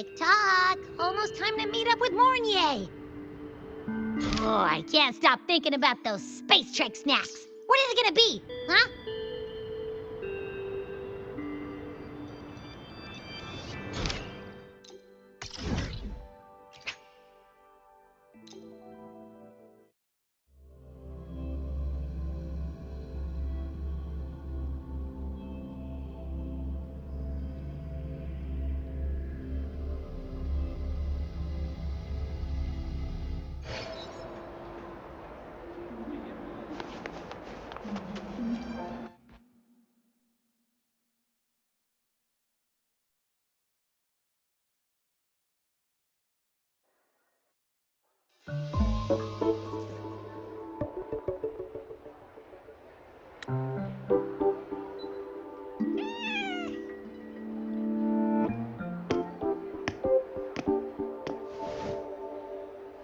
Tick-tock! Almost time to meet up with Mornier! Oh, I can't stop thinking about those Space Trek snacks! What is it gonna be, huh?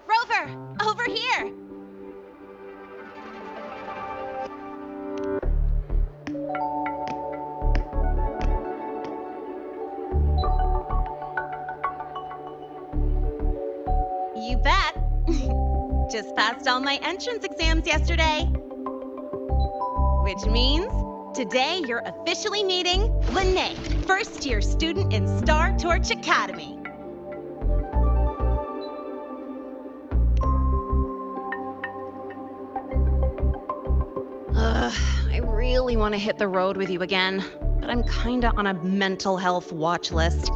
Rover! Over here! You bet. Just passed all my entrance exams yesterday. Which means today you're officially meeting Lene, first-year student in Star Torch Academy. I really want to hit the road with you again, but I'm kinda on a mental health watch list.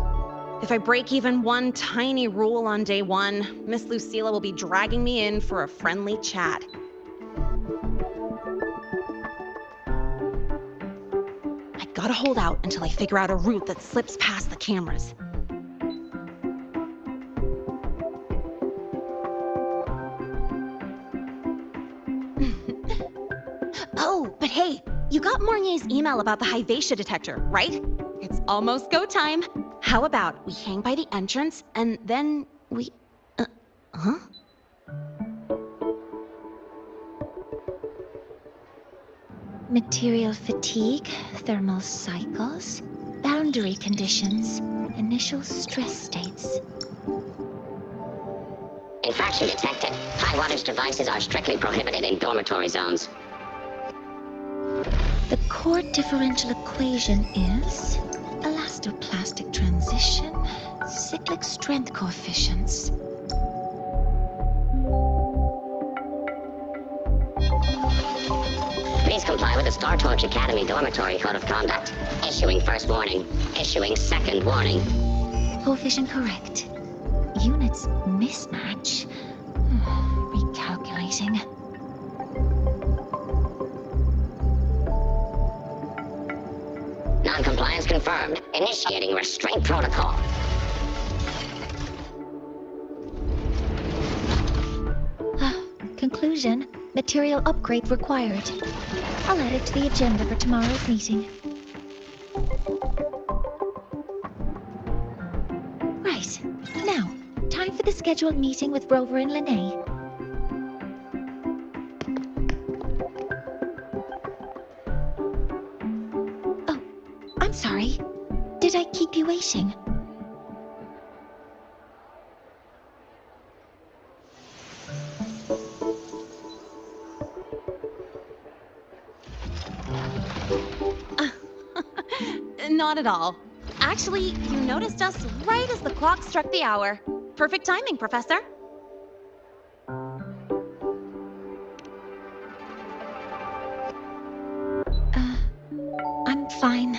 If I break even one tiny rule on day one, Miss Lucilla will be dragging me in for a friendly chat. I gotta hold out until I figure out a route that slips past the cameras. Oh, but hey, you got Mornier's email about the Hyvatia detector, right? It's almost go time. How about we hang by the entrance and then we... huh? Material fatigue, thermal cycles, boundary conditions, initial stress states. Infraction detected. High wattage devices are strictly prohibited in dormitory zones. The core differential equation is elastoplastic transition, cyclic strength coefficients. Please comply with the Star Torch Academy Dormitory Code of Conduct. Issuing first warning. Issuing second warning. Coefficient correct. Units mismatch. Recalculating. Non-compliance confirmed. Initiating restraint protocol. Conclusion, material upgrade required. I'll add it to the agenda for tomorrow's meeting. Right. Now, time for the scheduled meeting with Rover and Lene. Oh, I'm sorry. Did I keep you waiting? Not at all. Actually, you noticed us right as the clock struck the hour. Perfect timing, Professor. I'm fine.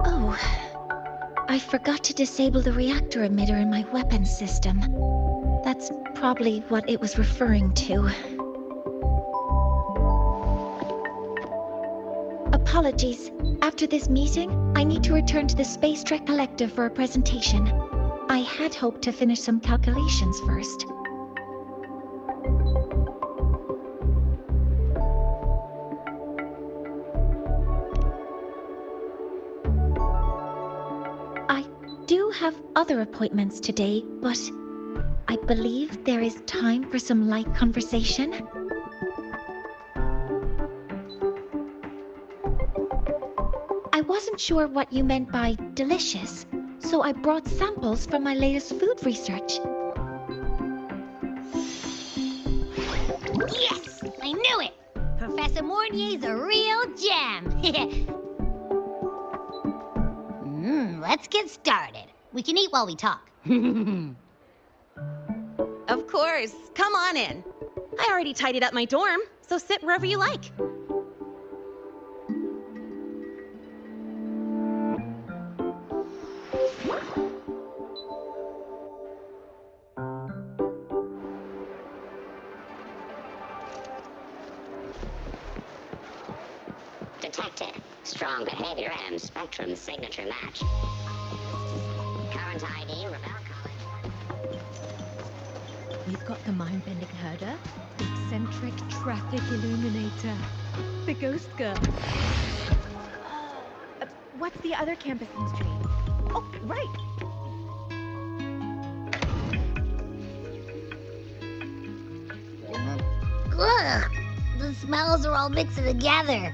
Oh, I forgot to disable the reactor emitter in my weapons system. That's probably what it was referring to. Apologies. After this meeting, I need to return to the Space Trek Collective for a presentation. I had hoped to finish some calculations first. I do have other appointments today, but I believe there is time for some light conversation. I wasn't sure what you meant by delicious, so I brought samples from my latest food research. Yes! I knew it! Professor Mornier's a real gem! Let's get started. We can eat while we talk. Of course. Come on in. I already tidied up my dorm, so sit wherever you like. Detected. Strong behavior and spectrum signature match. Current ID, Rebel College. We've got the mind-bending herder, the eccentric traffic illuminator, the ghost girl. What's the other campus mystery? Oh, right! Ugh! The smells are all mixed together.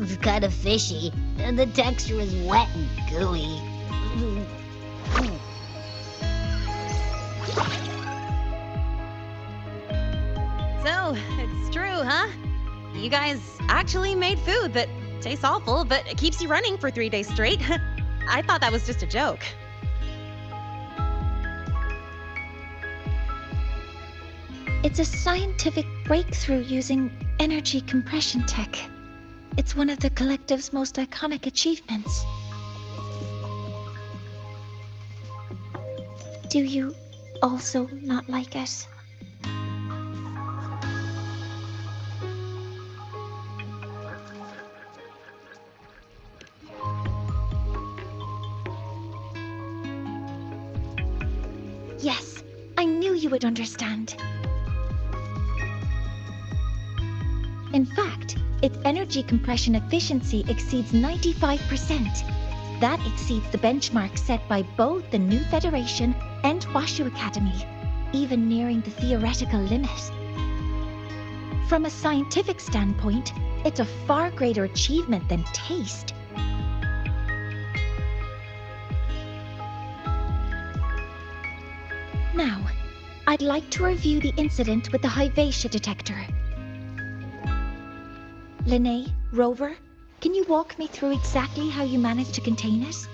It's kind of fishy, and the texture is wet and gooey. So, it's true, huh? You guys actually made food that tastes awful, but it keeps you running for 3 days straight. I thought that was just a joke. It's a scientific breakthrough using energy compression tech. It's one of the collective's most iconic achievements. Do you also not like it? Yes, I knew you would understand. In fact, its energy compression efficiency exceeds 95%. That exceeds the benchmark set by both the New Federation and Washu Academy, even nearing the theoretical limit. From a scientific standpoint, it's a far greater achievement than taste. Now, I'd like to review the incident with the Lahai-Roi detector. Lahai, Rover, can you walk me through exactly how you managed to contain it?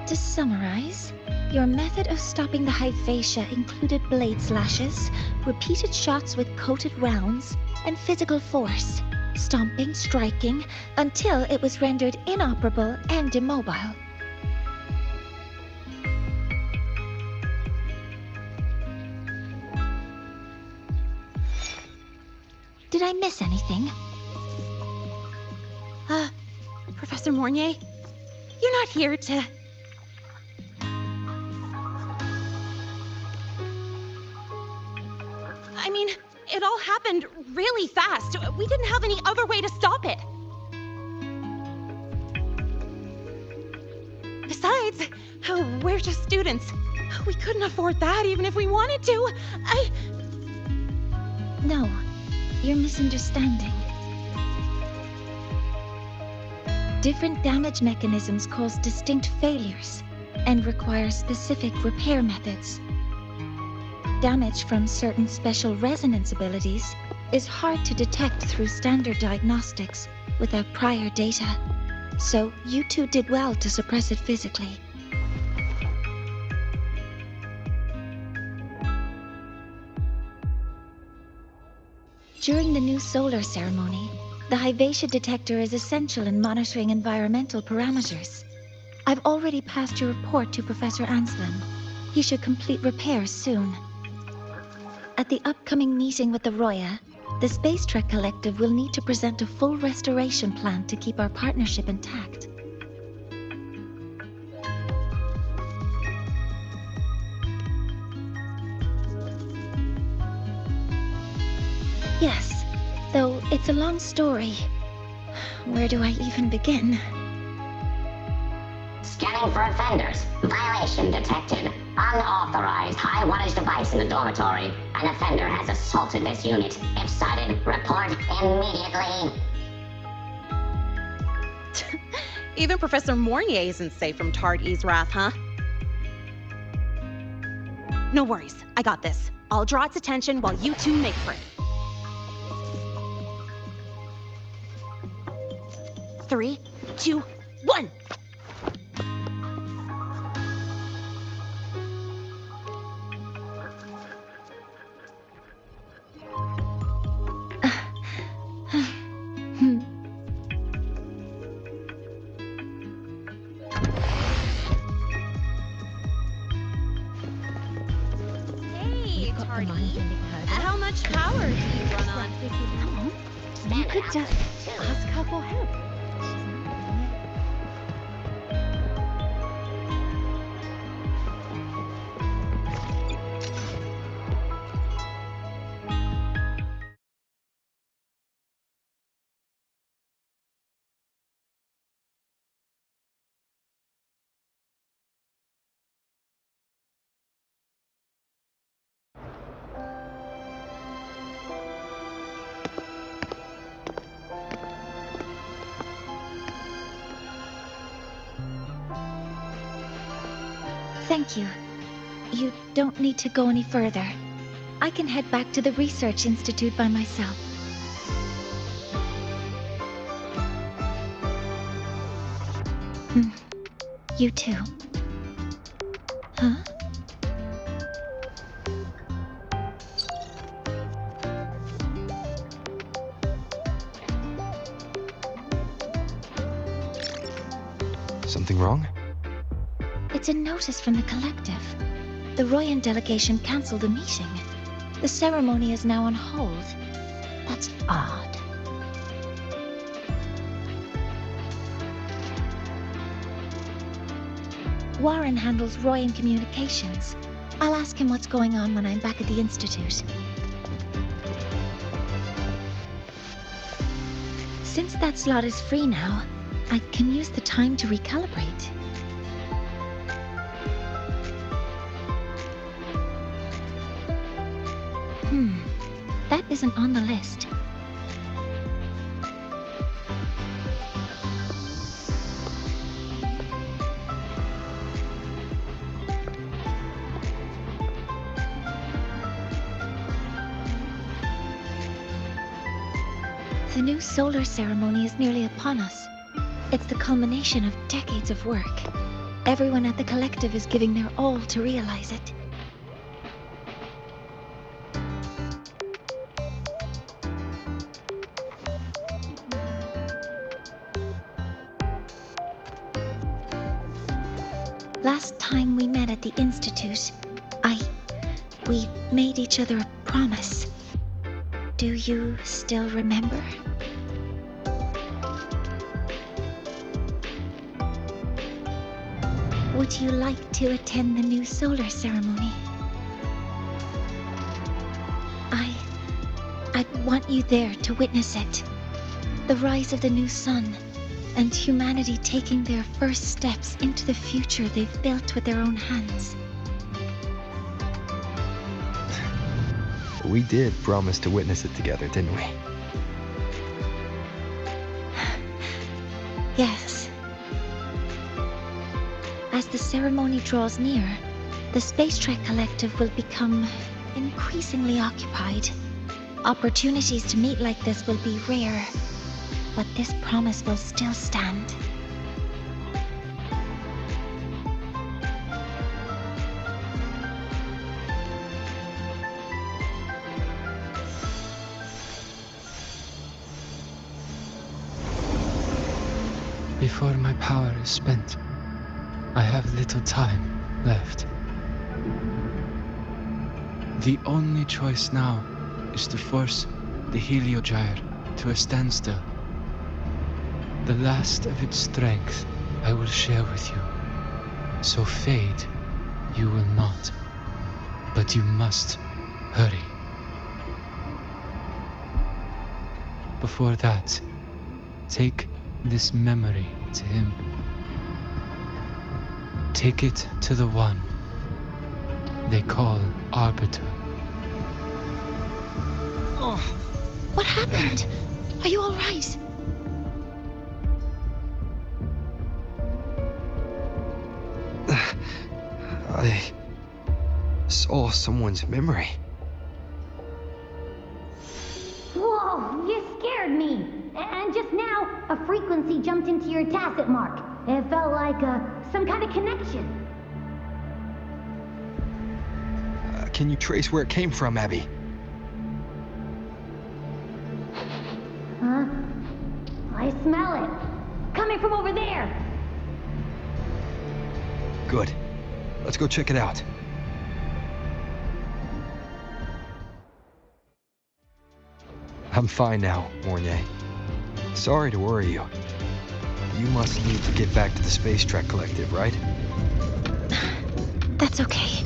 To summarize, your method of stopping the Lahai-Roi included blade slashes, repeated shots with coated rounds, and physical force, stomping, striking, until it was rendered inoperable and immobile. Did I miss anything? Professor Mornier, you're not here to... I mean, it all happened really fast. We didn't have any other way to stop it. Besides, we're just students. We couldn't afford that even if we wanted to. No, you're misunderstanding. Different damage mechanisms cause distinct failures and require specific repair methods. Damage from certain special resonance abilities is hard to detect through standard diagnostics without prior data, so you two did well to suppress it physically. During the new solar ceremony, the Lahai-Roi detector is essential in monitoring environmental parameters. I've already passed your report to Professor Anselm. He should complete repairs soon. At the upcoming meeting with the Roya, The Space Trek Collective will need to present a full restoration plan to keep our partnership intact. Yes, though it's a long story. Where do I even begin? Scanning for offenders. Violation detected. Unauthorized high-wattage device in the dormitory. An offender has assaulted this unit. If sighted, report immediately. Even Professor Mornier isn't safe from Tard-E's wrath, huh? No worries, I got this. I'll draw its attention while you two make for it. 3, 2, 1! Hey, Tard-E. How much power do you run on? Come on. You could just ask her for help. Thank you. You don't need to go any further. I can head back to the Research Institute by myself. You too. Huh? Something wrong? It's a notice from the collective. The Royan delegation cancelled a meeting. The ceremony is now on hold. That's odd. Warren handles Royan communications. I'll ask him what's going on when I'm back at the Institute. Since that slot is free now, I can use the time to recalibrate. That isn't on the list. The new solar ceremony is nearly upon us. It's the culmination of decades of work. Everyone at the collective is giving their all to realize it. Last time we met at the Institute, we made each other a promise. Do you still remember? Would you like to attend the new solar ceremony? I'd want you there to witness it. The rise of the new sun, and humanity taking their first steps into the future they've built with their own hands. We did promise to witness it together, didn't we? Yes. As the ceremony draws near, the Space Trek Collective will become increasingly occupied. Opportunities to meet like this will be rare, but this promise will still stand. Before my power is spent, I have little time left. The only choice now is to force the Heliogyre to a standstill. The last of its strength I will share with you. So fade you will not. But you must hurry. Before that, take this memory to him. Take it to the one they call Arbiter. Oh, what happened? Are you all right? I saw someone's memory. Whoa, you scared me. And just now, a frequency jumped into your tacit mark. It felt like some kind of connection. Can you trace where it came from, Abby? Huh? I smell it. Coming from over there. Good. Let's go check it out. I'm fine now, Mornier. Sorry to worry you. You must need to get back to the Space Trek Collective, right? That's okay.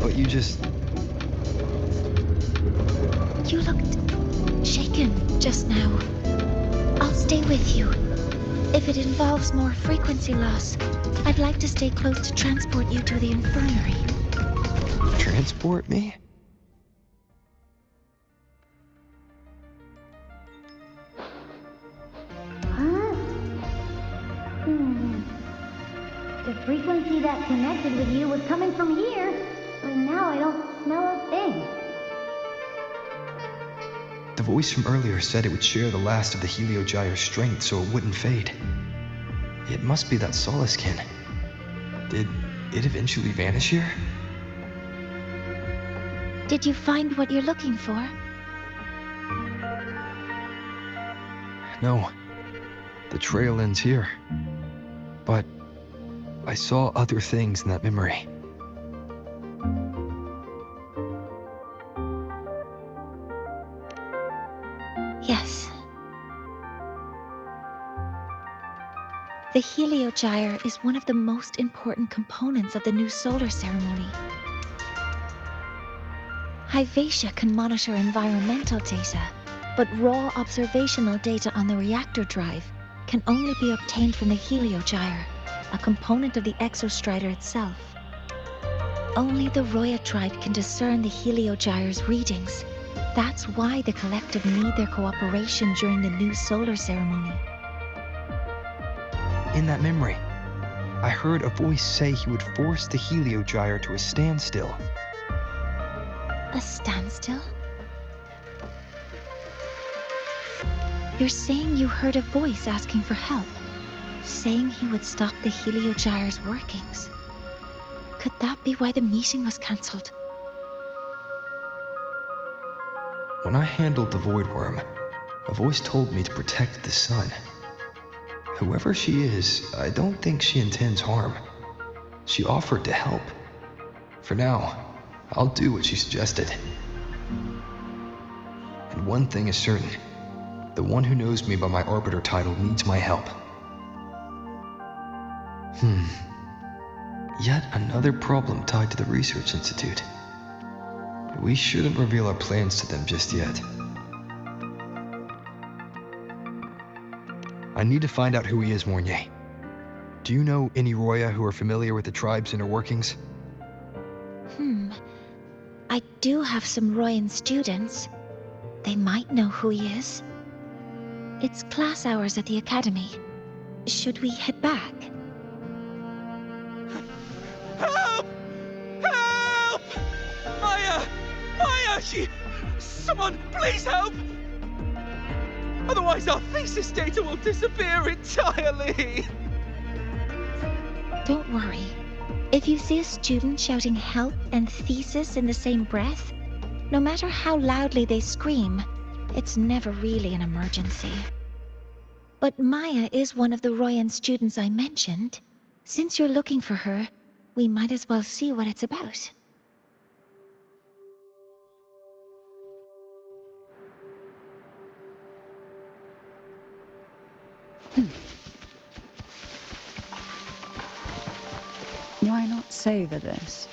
But you just... You looked shaken just now. I'll stay with you. If it involves more frequency loss, I'd like to stay close to transport you to the infirmary. Transport me? Huh? The frequency that connected with you was coming from here, but now I don't smell a thing. The voice from earlier said it would share the last of the Heliogyre's strength so it wouldn't fade. It must be that Solaskin. Did it eventually vanish here? Did you find what you're looking for? No. The trail ends here. But I saw other things in that memory. Yes. The Heliogyre is one of the most important components of the new solar ceremony. Hyvatia can monitor environmental data, but raw observational data on the reactor drive can only be obtained from the Heliogyre, a component of the exostrider itself. Only the Roya tribe can discern the Heliogyre's readings. That's why the collective need their cooperation during the new solar ceremony. In that memory, I heard a voice say he would force the Heliogyre to a standstill. A standstill? You're saying you heard a voice asking for help, saying he would stop the Heliogyre's workings. Could that be why the meeting was cancelled? When I handled the Void Worm, a voice told me to protect the sun. Whoever she is, I don't think she intends harm. She offered to help. For now, I'll do what she suggested. And one thing is certain. The one who knows me by my Arbiter title needs my help. Yet another problem tied to the Research Institute. We shouldn't reveal our plans to them just yet. I need to find out who he is, Mornier. Do you know any Roya who are familiar with the tribe's inner workings? I do have some Royan students. They might know who he is. It's class hours at the academy. Should we head back? Help! Help! Maya! Maya! Someone, please help! Otherwise our thesis data will disappear entirely! Don't worry. If you see a student shouting help and thesis in the same breath, no matter how loudly they scream, it's never really an emergency. But Maya is one of the Royan students I mentioned. Since you're looking for her, we might as well see what it's about. Why not savor this,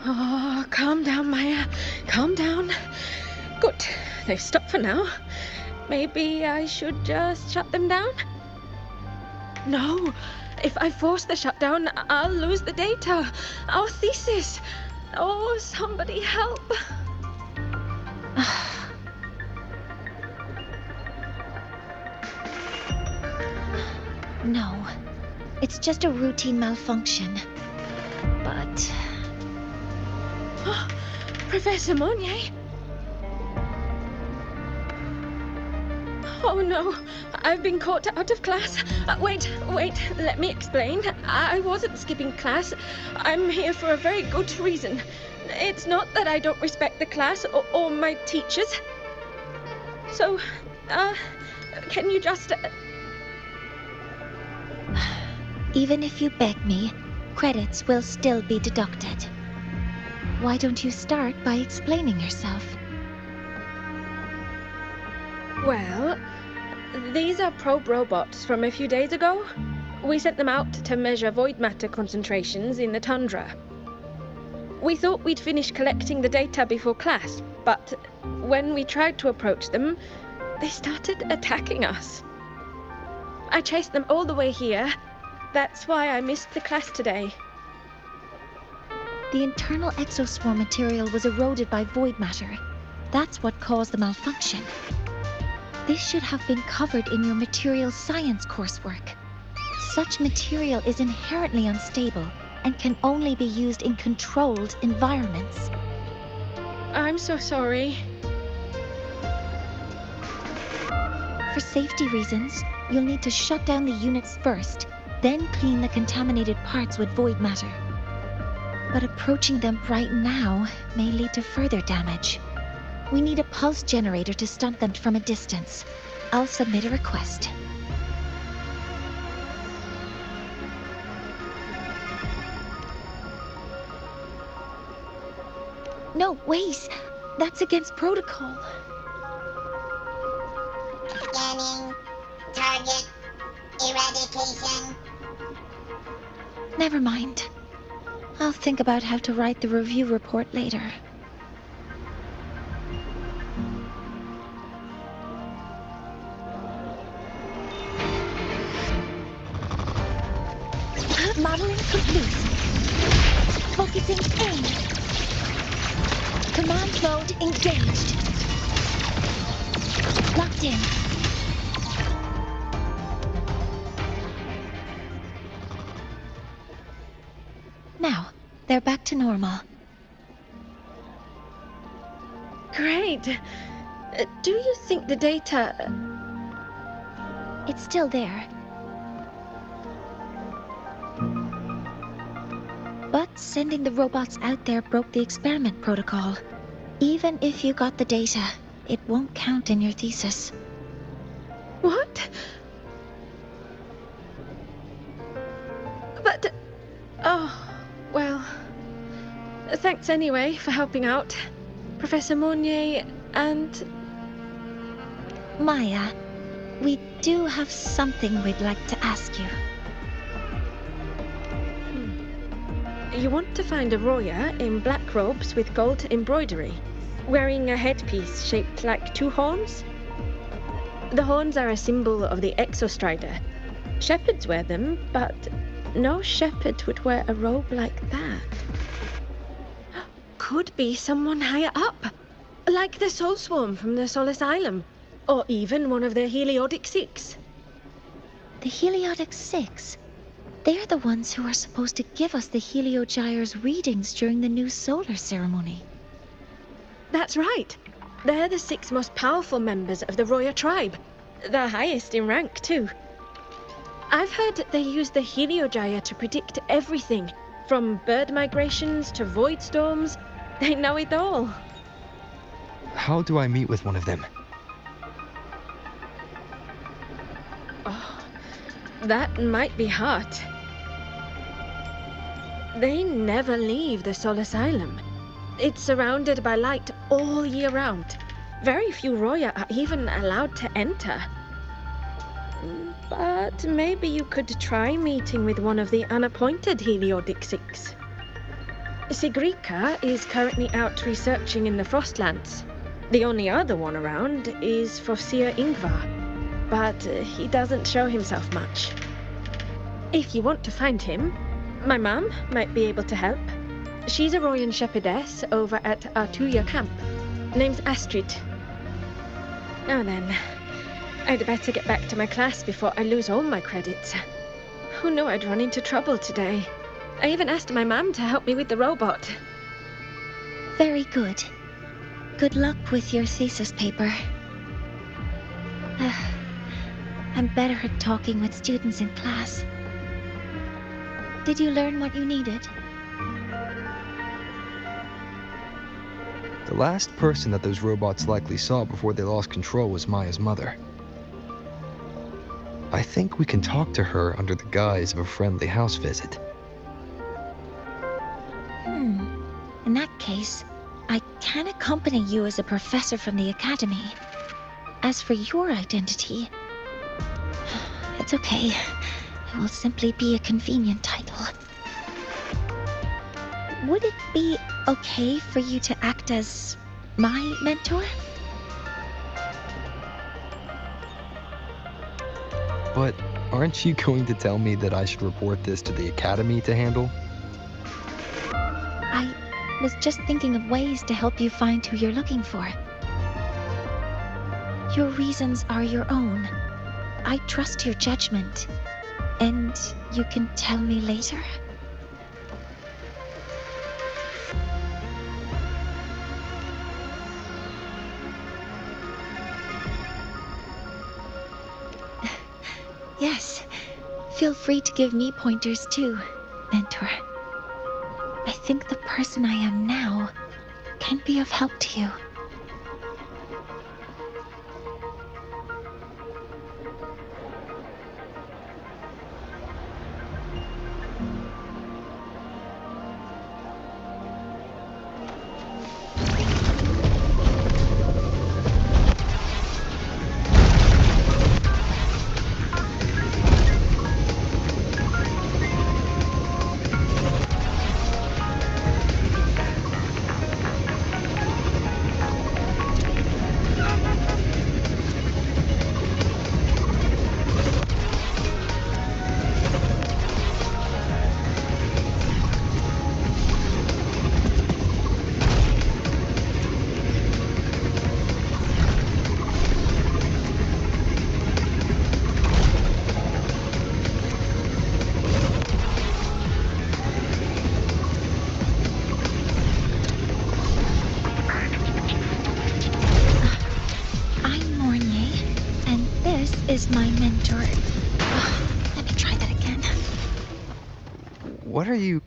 Oh, calm down, Maya. Calm down. Good. They've stopped for now. Maybe I should just shut them down? No. If I force the shutdown, I'll lose the data. Our thesis. Oh, somebody help. No. It's just a routine malfunction. But... Professor Monnier? Oh no, I've been caught out of class. Wait, let me explain. I wasn't skipping class. I'm here for a very good reason. It's not that I don't respect the class or my teachers. So, can you just... Even if you beg me, credits will still be deducted. Why don't you start by explaining yourself? Well, these are probe robots from a few days ago. We sent them out to measure void matter concentrations in the tundra. We thought we'd finish collecting the data before class, but when we tried to approach them, they started attacking us. I chased them all the way here. That's why I missed the class today. The internal exoswarm material was eroded by void matter. That's what caused the malfunction. This should have been covered in your material science coursework. Such material is inherently unstable and can only be used in controlled environments. I'm so sorry. For safety reasons, you'll need to shut down the units first, then clean the contaminated parts with void matter. But approaching them right now may lead to further damage. We need a pulse generator to stun them from a distance. I'll submit a request. No, wait! That's against protocol. Scanning. Target. Eradication. Never mind. I'll think about how to write the review report later. Modeling complete. Focusing in. Command mode engaged. Locked in. Now, they're back to normal. Great. Do you think the data... It's still there. But sending the robots out there broke the experiment protocol. Even if you got the data, it won't count in your thesis. What? But... Oh, well... Thanks anyway for helping out, Professor Monnier and... Maya, we do have something we'd like to ask you. You want to find a Roya in black robes with gold embroidery, wearing a headpiece shaped like two horns? The horns are a symbol of the Exostrider. Shepherds wear them, but no shepherd would wear a robe like that. Could be someone higher up, like the Soul Swarm from the Sol Asylum, or even one of the Heliodic Six. The Heliodic Six? They're the ones who are supposed to give us the Heliogyre's readings during the new solar ceremony. That's right. They're the 6 most powerful members of the Roya tribe. The highest in rank, too. I've heard they use the Heliogyre to predict everything, from bird migrations to void storms. They know it all. How do I meet with one of them? Oh. That might be hard. They never leave the Soul Asylum. It's surrounded by light all year round. Very few Roya are even allowed to enter. But maybe you could try meeting with one of the unappointed Heliodixics. Sigrika is currently out researching in the Frostlands. The only other one around is Fosir Ingvar, but he doesn't show himself much. If you want to find him, my mum might be able to help. She's a Royan shepherdess over at Artuya camp. Name's Astrid. Now then, I'd better get back to my class before I lose all my credits. Who knew I'd run into trouble today? I even asked my mum to help me with the robot. Very good. Good luck with your thesis paper. I'm better at talking with students in class. Did you learn what you needed? The last person that those robots likely saw before they lost control was Maya's mother. I think we can talk to her under the guise of a friendly house visit. In that case, I can accompany you as a professor from the academy. As for your identity, it's okay. It will simply be a convenient title. Would it be okay for you to act as my mentor? But aren't you going to tell me that I should report this to the academy to handle? I was just thinking of ways to help you find who you're looking for. Your reasons are your own. I trust your judgment. And you can tell me later? Yes. Feel free to give me pointers too, mentor. I think the person I am now can be of help to you. Is my mentor. Let me try that again. What are you...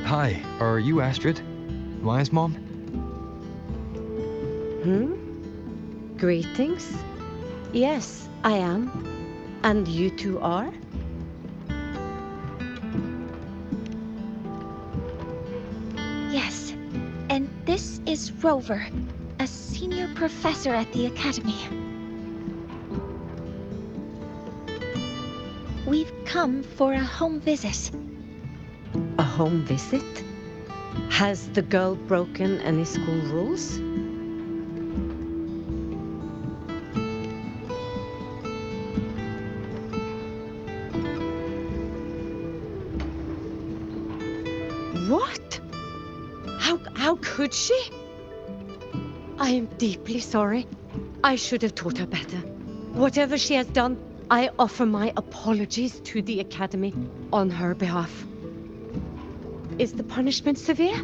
Hi, are you Astrid? Maya's mom? Greetings. Yes, I am. And you two are? Yes. And this is Rover, a senior professor at the academy. We've come for a home visit. A home visit? Has the girl broken any school rules? What? How could she? I am deeply sorry. I should have taught her better. Whatever she has done, I offer my apologies to the Academy on her behalf. Is the punishment severe?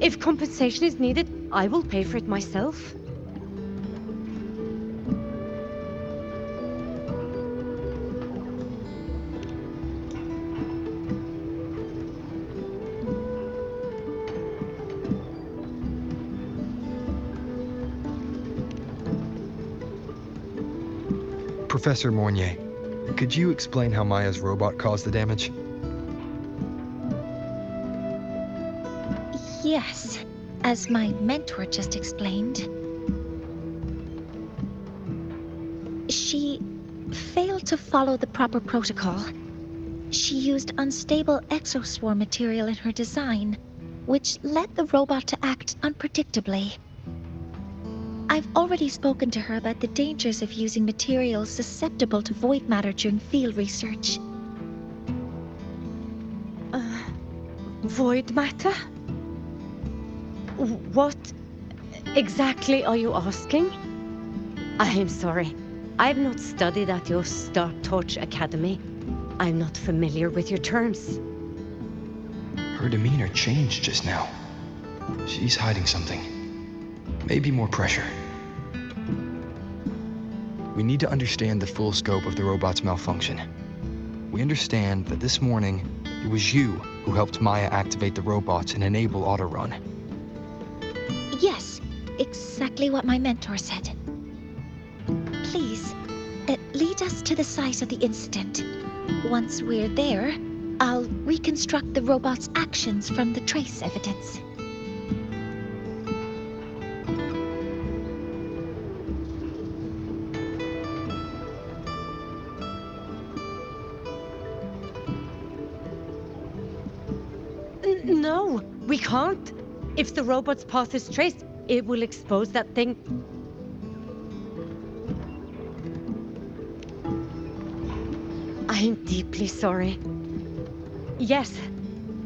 If compensation is needed, I will pay for it myself. Professor Mornier, could you explain how Maya's robot caused the damage? Yes, as my mentor just explained. She failed to follow the proper protocol. She used unstable exoswarm material in her design, which led the robot to act unpredictably. I've already spoken to her about the dangers of using materials susceptible to void matter during field research. Void matter? What exactly are you asking? I am sorry. I've not studied at your Star-Torch Academy. I'm not familiar with your terms. Her demeanor changed just now. She's hiding something. Maybe more pressure. We need to understand the full scope of the robot's malfunction. We understand that this morning, it was you who helped Maya activate the robots and enable auto-run. Yes, exactly what my mentor said. Please, lead us to the site of the incident. Once we're there, I'll reconstruct the robot's actions from the trace evidence. No, we can't. If the robot's path is traced, it will expose that thing. I'm deeply sorry. Yes,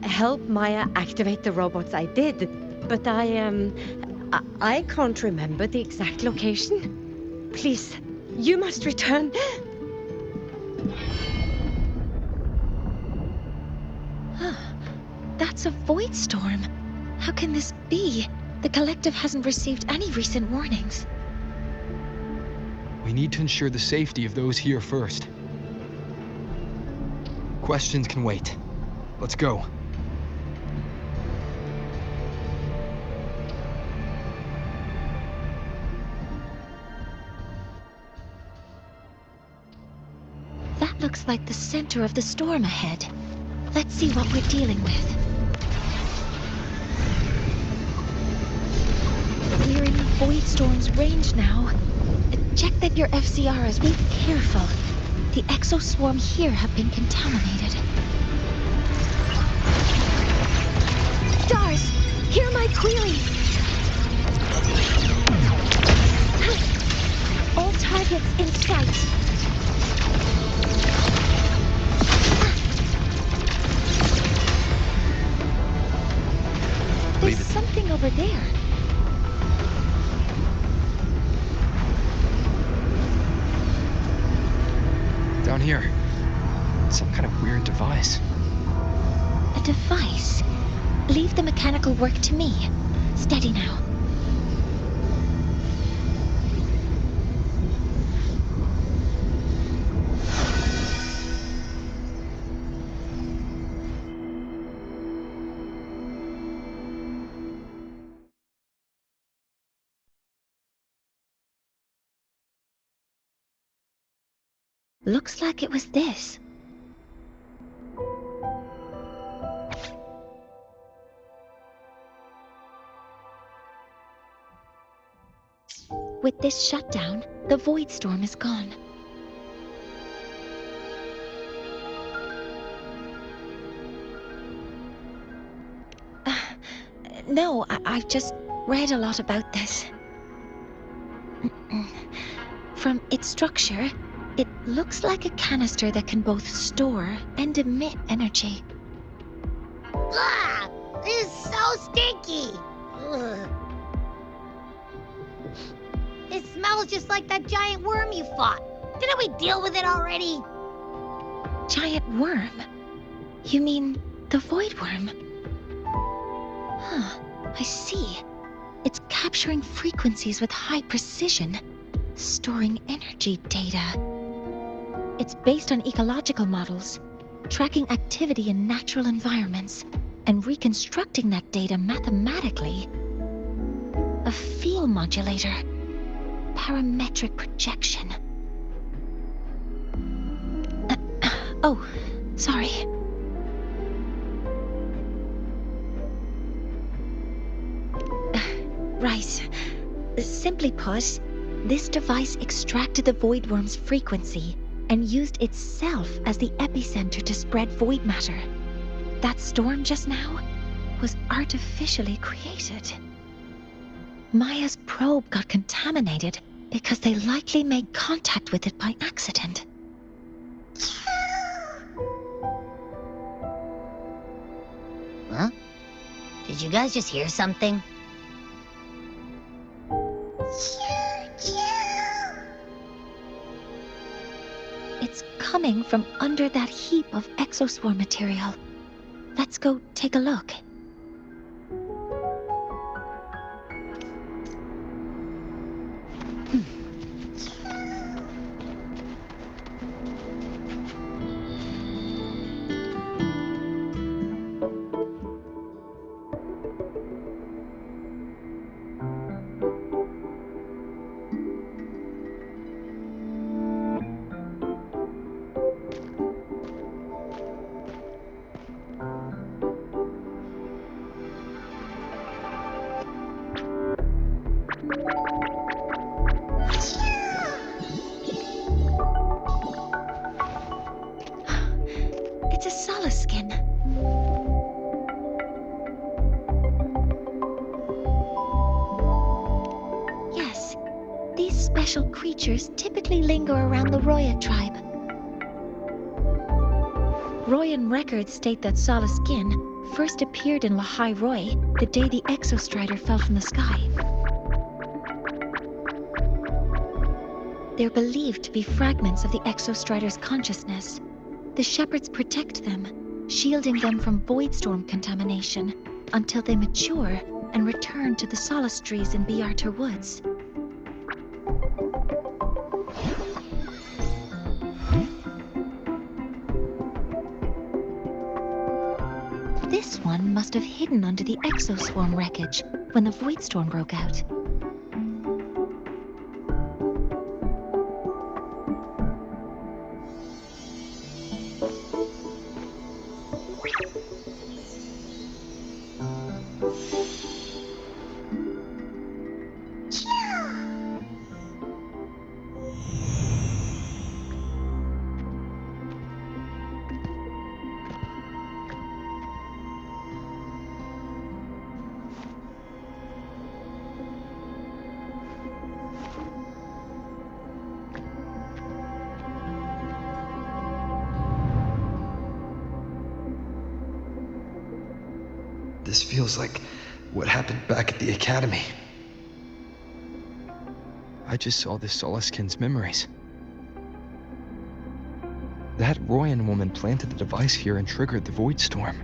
help Maya activate the robots I did, but I can't remember the exact location. Please, you must return. That's a void storm. How can this be? The collective hasn't received any recent warnings. We need to ensure the safety of those here first. Questions can wait. Let's go. That looks like the center of the storm ahead. Let's see what we're dealing with. We're in the void storm's range now. Check that your FCR is. Be careful. The exoswarm here have been contaminated. Stars, hear my query. All targets in sight. There's something over there. Down here. Some kind of weird device. A device? Leave the mechanical work to me. Steady now. Looks like it was this. With this shutdown, the void storm is gone. No, I've just read a lot about this. From its structure, it looks like a canister that can both store and emit energy. Ugh! This is so stinky! Ugh. It smells just like that giant worm you fought. Didn't we deal with it already? Giant worm? You mean the void worm? Huh, I see. It's capturing frequencies with high precision, storing energy data. It's based on ecological models, tracking activity in natural environments, and reconstructing that data mathematically. A field modulator. Parametric projection. Oh, sorry. Right. Simply put, this device extracted the void worm's frequency and used itself as the epicenter to spread void matter. That storm just now was artificially created. Maya's probe got contaminated because they likely made contact with it by accident. Huh? Did you guys just hear something? It's coming from under that heap of exoswarm material. Let's go take a look. It's a solace skin. Yes, these special creatures typically linger around the Roya tribe. Royan records state that Solace skin first appeared in Lahai-Roi the day the Exostrider fell from the sky. They're believed to be fragments of the Exostrider's consciousness. The shepherds protect them, shielding them from voidstorm contamination until they mature and return to the Solace trees in Biarter Woods. This one must have hidden under the exoswarm wreckage when the voidstorm broke out. This feels like what happened back at the academy. I just saw this Solaskin's memories. That Royan woman planted the device here and triggered the void storm.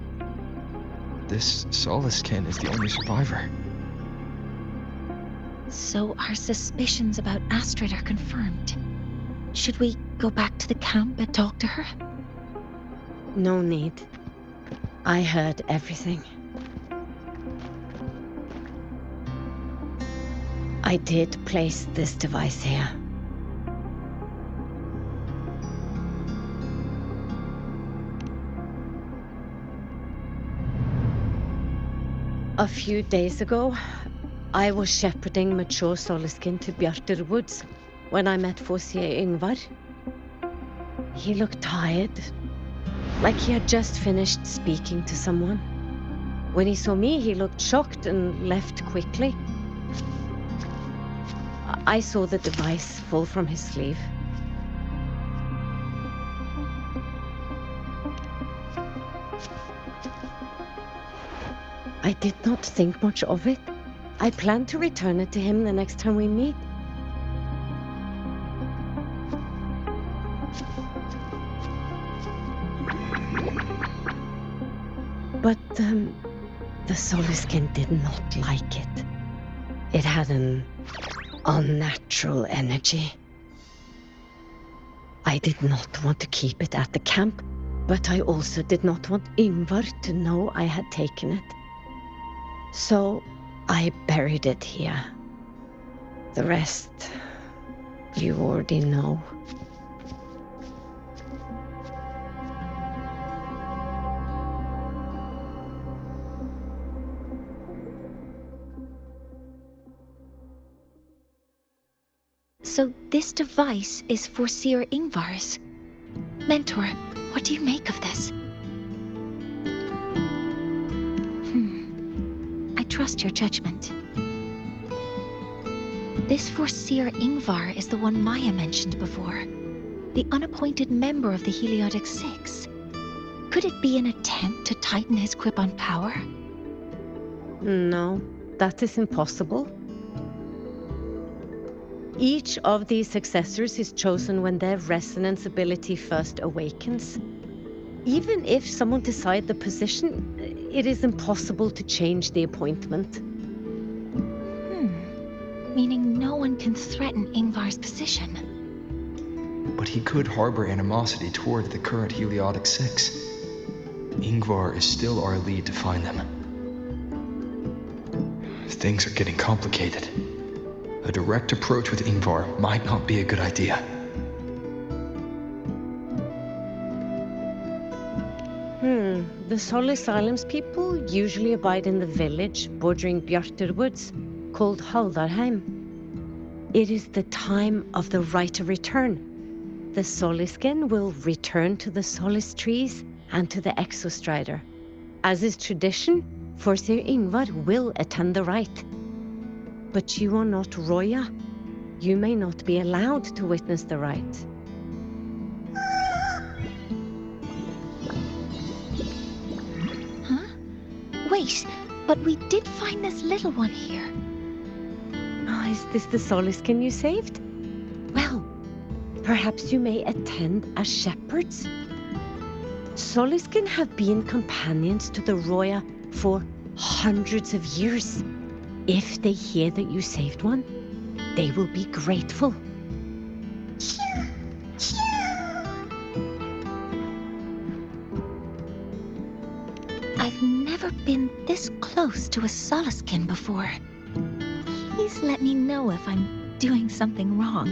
This Solaskin is the only survivor. So our suspicions about Astrid are confirmed. Should we go back to the camp and talk to her? No need. I heard everything. I did place this device here. A few days ago, I was shepherding mature Solaskin to Biarter Woods when I met Fossier Ingvar. He looked tired, like he had just finished speaking to someone. When he saw me, he looked shocked and left quickly. I saw the device fall from his sleeve. I did not think much of it. I plan to return it to him the next time we meet. But the Soliskin did not like it. It had an unnatural energy. I did not want to keep it at the camp, but I also did not want Ingvar to know I had taken it. So I buried it here. The rest, you already know. So this device is for Seer Ingvar's. Mentor, what do you make of this? I trust your judgment. This Seer Ingvar is the one Maya mentioned before. The unappointed member of the Heliotic Six. Could it be an attempt to tighten his grip on power? No, that is impossible. Each of these successors is chosen when their resonance ability first awakens. Even if someone decides the position, it is impossible to change the appointment. Meaning no one can threaten Ingvar's position. But he could harbor animosity toward the current Heliotic Six. Ingvar is still our lead to find them. Things are getting complicated. A direct approach with Ingvar might not be a good idea. The Solis Islands people usually abide in the village bordering Bjartur Woods, called Haldarheim. It is the time of the right of return. The Soliskin will return to the Solis trees and to the Exostrider. As is tradition, Forseer Ingvar will attend the rite. But you are not Roya. You may not be allowed to witness the rite. Huh? Wait, but we did find this little one here. Is this the Soliskin you saved? Well, perhaps you may attend as shepherds? Soliskin have been companions to the Roya for hundreds of years. If they hear that you saved one, they will be grateful. I've never been this close to a Soliskin before. Please let me know if I'm doing something wrong.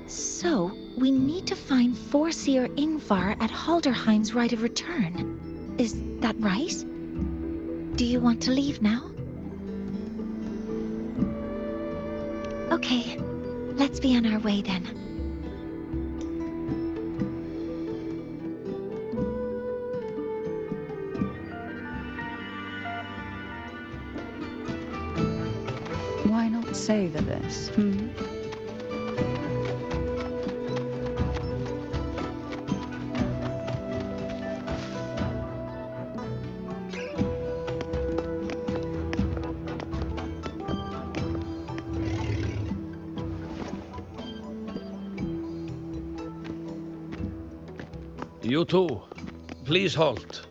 So, we need to find Forseer Ingvar at Haldarheim's rite of return. Is that right? Do you want to leave now? Okay, let's be on our way then. Why not savor this? You too. Please halt.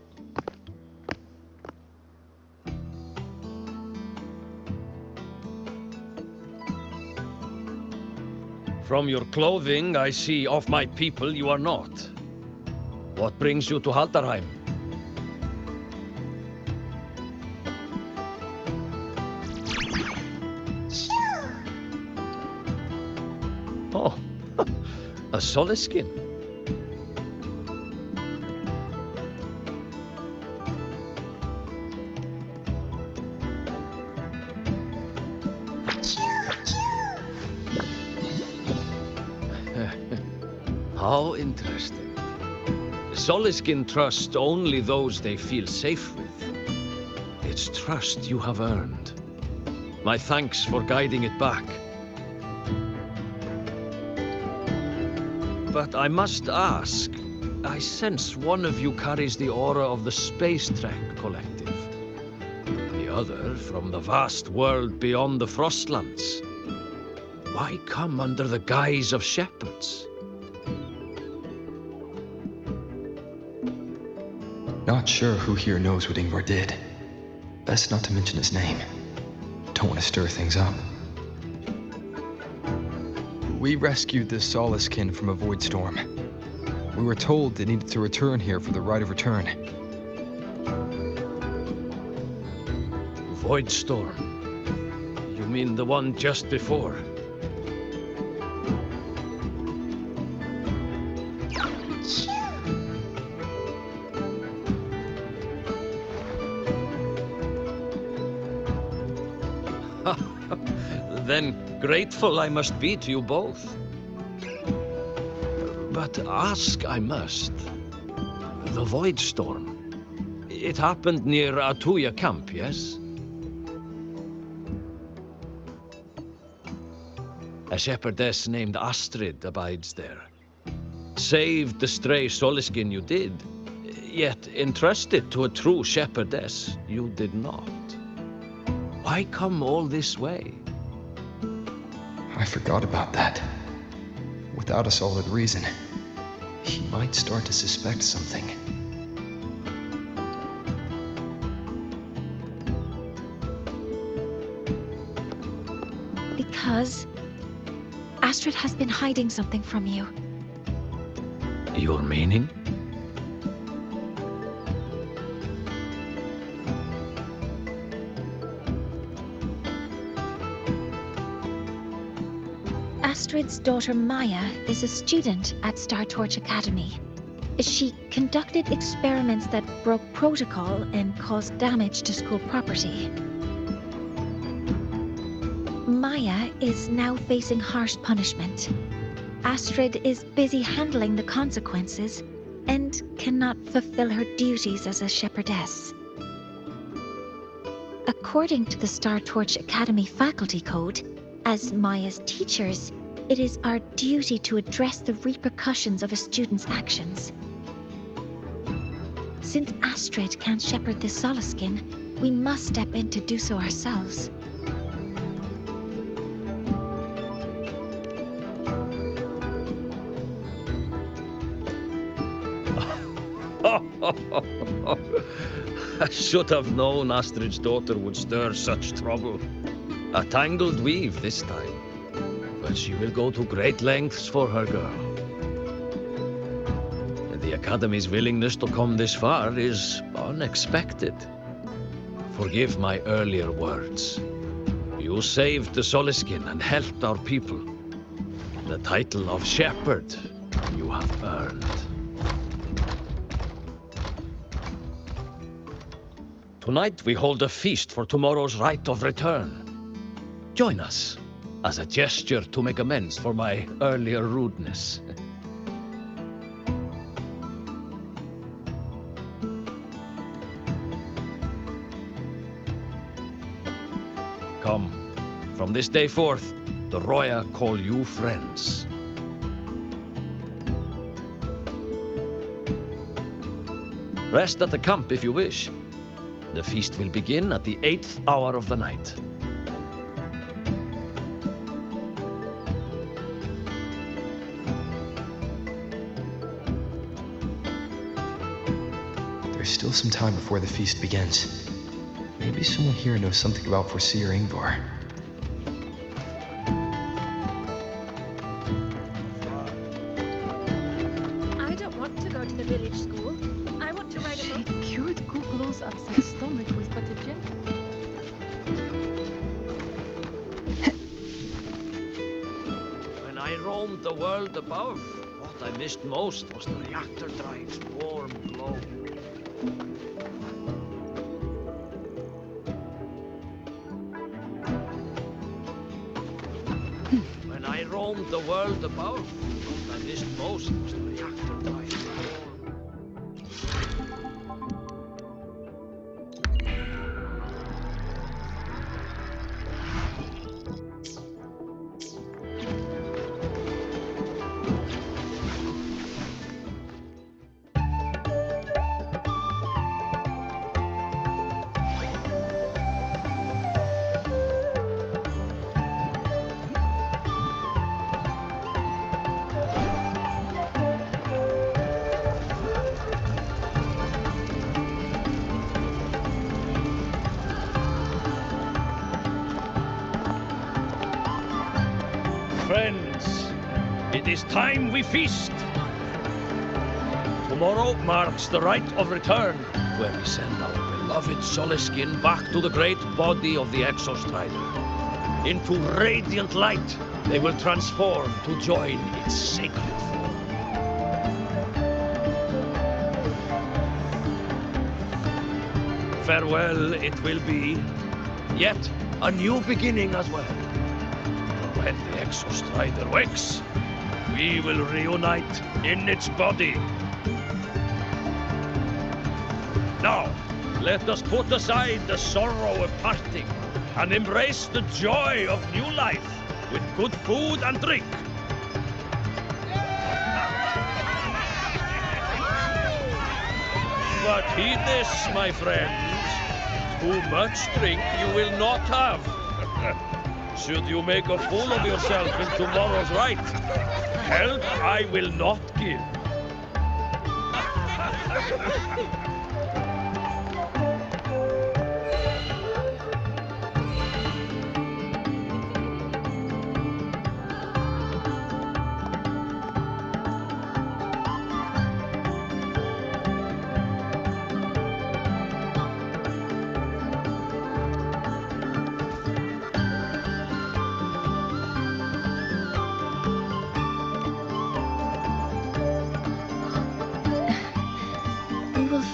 From your clothing, I see of my people you are not. What brings you to Haldarheim? Oh, a Soliskin. How interesting. Soliskin trust only those they feel safe with. It's trust you have earned. My thanks for guiding it back. But I must ask, I sense one of you carries the aura of the Space Trek Collective. The other from the vast world beyond the Frostlands. Why come under the guise of shepherds? Not sure who here knows what Ingvar did. Best not to mention his name. Don't want to stir things up. We rescued this Soliskin from a void storm. We were told it needed to return here for the rite of return. Void storm? You mean the one just before? Then grateful I must be to you both. But ask I must. The Void Storm. It happened near Atuya camp, yes? A shepherdess named Astrid abides there. Saved the stray Soliskin you did, yet entrusted to a true shepherdess you did not. Why come all this way? I forgot about that. Without a solid reason, he might start to suspect something. Because Astrid has been hiding something from you. Your meaning? Astrid's daughter Maya is a student at Star Torch Academy. She conducted experiments that broke protocol and caused damage to school property. Maya is now facing harsh punishment. Astrid is busy handling the consequences and cannot fulfill her duties as a shepherdess. According to the Star Torch Academy faculty code, as Maya's teachers, it is our duty to address the repercussions of a student's actions. Since Astrid can't shepherd this Soliskin, we must step in to do so ourselves. I should have known Astrid's daughter would stir such trouble. A tangled weave this time. But she will go to great lengths for her girl. The Academy's willingness to come this far is unexpected. Forgive my earlier words. You saved the Soliskin and helped our people. The title of shepherd you have earned. Tonight we hold a feast for tomorrow's rite of return. Join us, as a gesture to make amends for my earlier rudeness. Come, from this day forth, the Roya call you friends. Rest at the camp if you wish. The feast will begin at the 8th hour of the night. There's still some time before the feast begins. Maybe someone here knows something about Foreseer Ingvar. I don't want to go to the village school. I want to ride a boat. She cured Kuklo's upset stomach with but a gem. When I roamed the world above, what I missed most was the reactor drive's warm glow. When I roamed the world above, what I missed most was the reactor drive's warm. friends, it is time we feast. Tomorrow marks the rite of return, where we send our beloved Soliskin back to the great body of the Exostrider. Into radiant light, they will transform to join its sacred form. Farewell it will be, yet a new beginning as well. When the Exostrider wakes, we will reunite in its body. Now, let us put aside the sorrow of parting and embrace the joy of new life with good food and drink. But heed this, my friends. Too much drink you will not have. Should you make a fool of yourself in tomorrow's rite, help I will not give.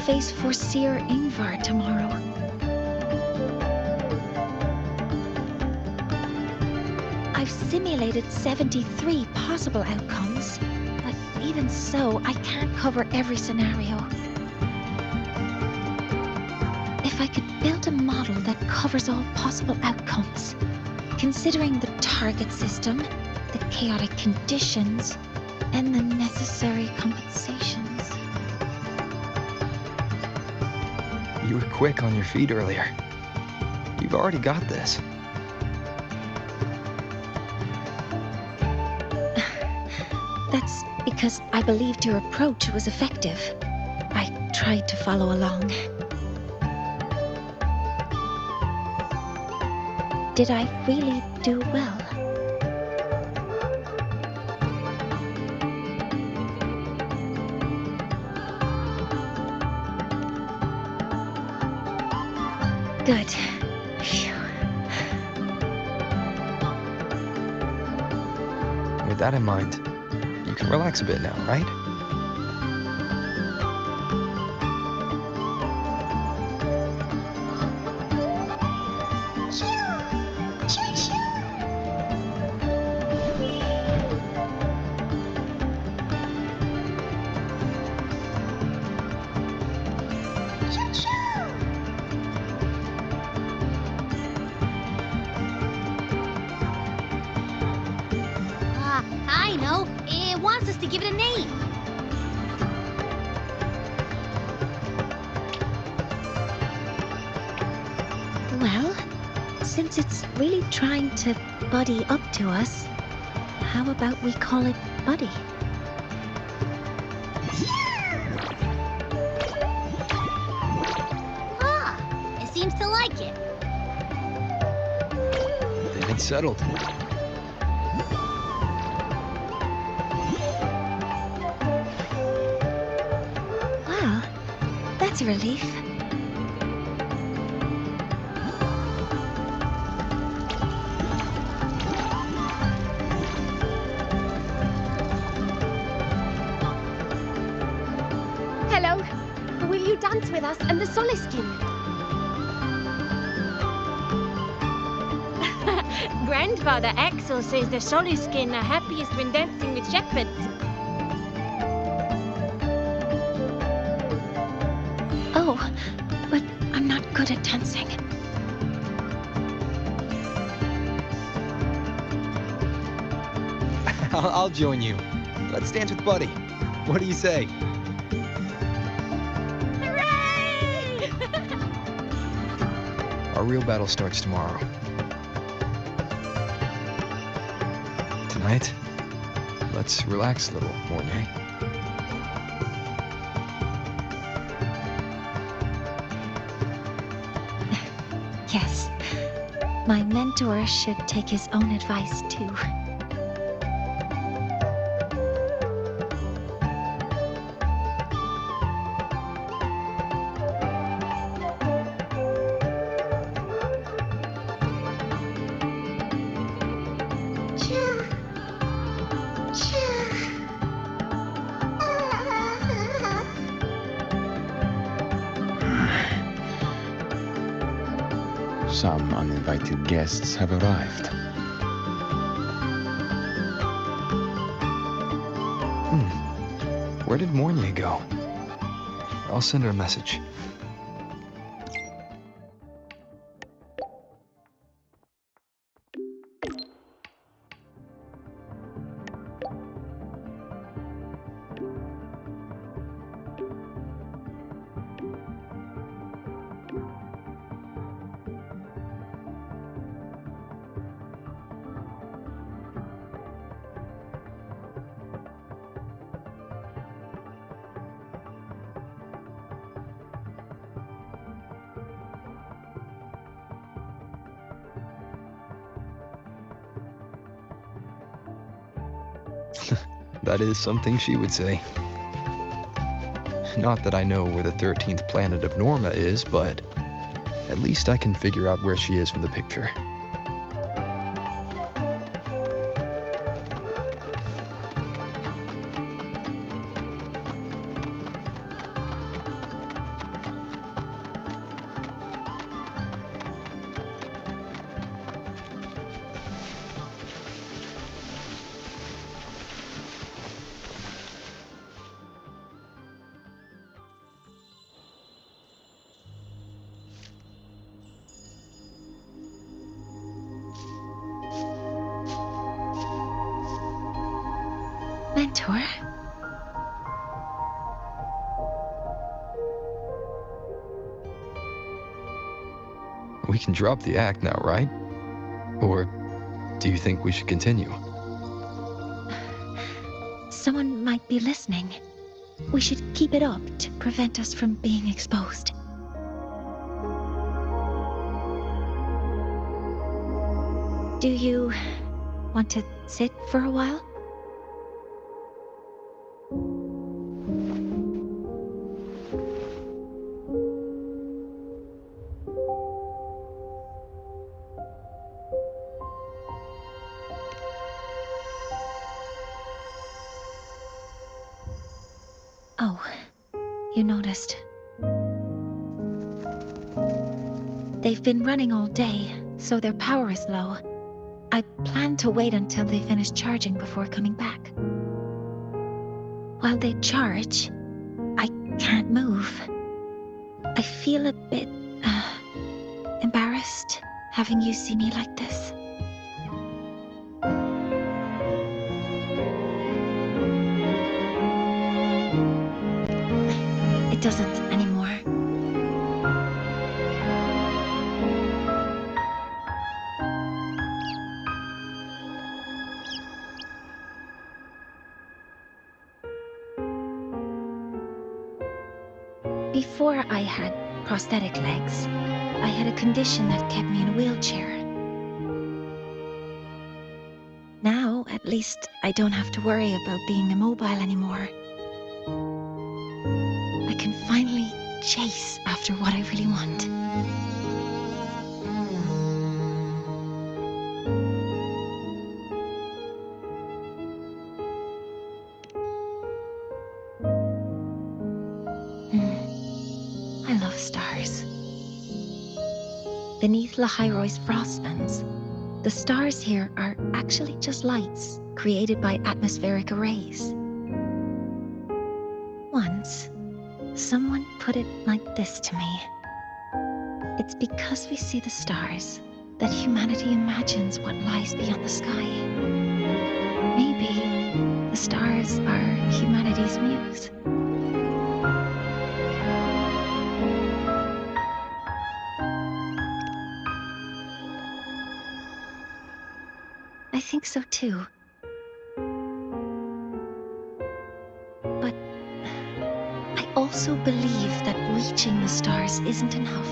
Face Forseer Ingvar tomorrow. I've simulated 73 possible outcomes, but even so, I can't cover every scenario. If I could build a model that covers all possible outcomes, considering the target system, the chaotic conditions, and the necessary compensations. You were quick on your feet earlier. You've already got this. That's because I believed your approach was effective. I tried to follow along. Did I really do well? Good. Phew. With that in mind, you can relax a bit now, right? I know. It wants us to give it a name. Well, since it's really trying to buddy up to us, how about we call it Buddy? Ah, it seems to like it. Then it's settled. Well, that's a relief. Hello. Will you dance with us and the Soliskin? Grandfather Axel says the Soliskin are happiest when dancing with shepherds. Oh, but I'm not good at dancing. I'll join you. Let's dance with Buddy. What do you say? Hooray! Our real battle starts tomorrow. Tonight, let's relax a little, Mornay. Yes, my mentor should take his own advice too. Some uninvited guests have arrived. Where did Mornier go? I'll send her a message. That is something she would say. Not that I know where the 13th planet of Norma is, but at least I can figure out where she is from the picture. Mentor? We can drop the act now, right? Or do you think we should continue? Someone might be listening. We should keep it up to prevent us from being exposed. Do you want to sit for a while? Oh, you noticed. They've been running all day, so their power is low. I plan to wait until they finish charging before coming back. While they charge, I can't move. I feel a bit, embarrassed having you see me like this. It doesn't anymore. Before I had prosthetic legs, I had a condition that kept me in a wheelchair. Now, at least, I don't have to worry about being immobile anymore. I can finally chase after what I really want. I love stars. Beneath Lahai-Roi's Frostlands, the stars here are actually just lights created by atmospheric arrays. Once, someone put it like this to me. It's because we see the stars that humanity imagines what lies beyond the sky. Maybe the stars are humanity's muse. I think so too. But I also believe that reaching the stars isn't enough.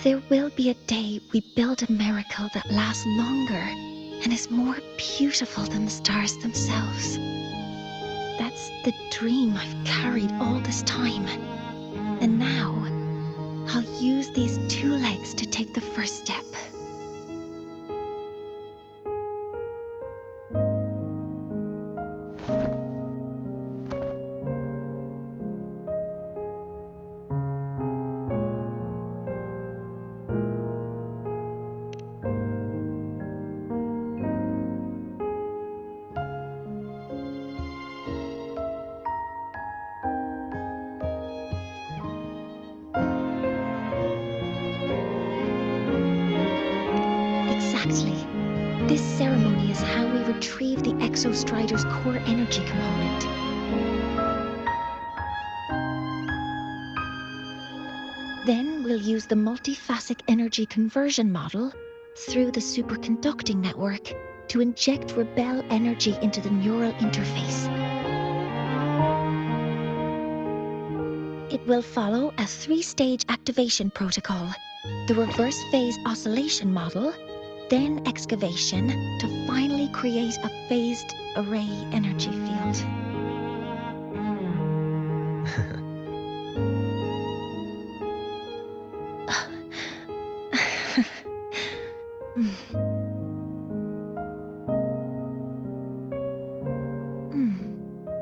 There will be a day we build a miracle that lasts longer and is more beautiful than the stars themselves. That's the dream I've carried all this time. And now, I'll use these 2 legs to take the first step. retrieve the Exostrider's core energy component. Then we'll use the multiphasic energy conversion model through the superconducting network to inject rebel energy into the neural interface. It will follow a 3-stage activation protocol: the reverse phase oscillation model, then excavation, to finally create a phased array energy field.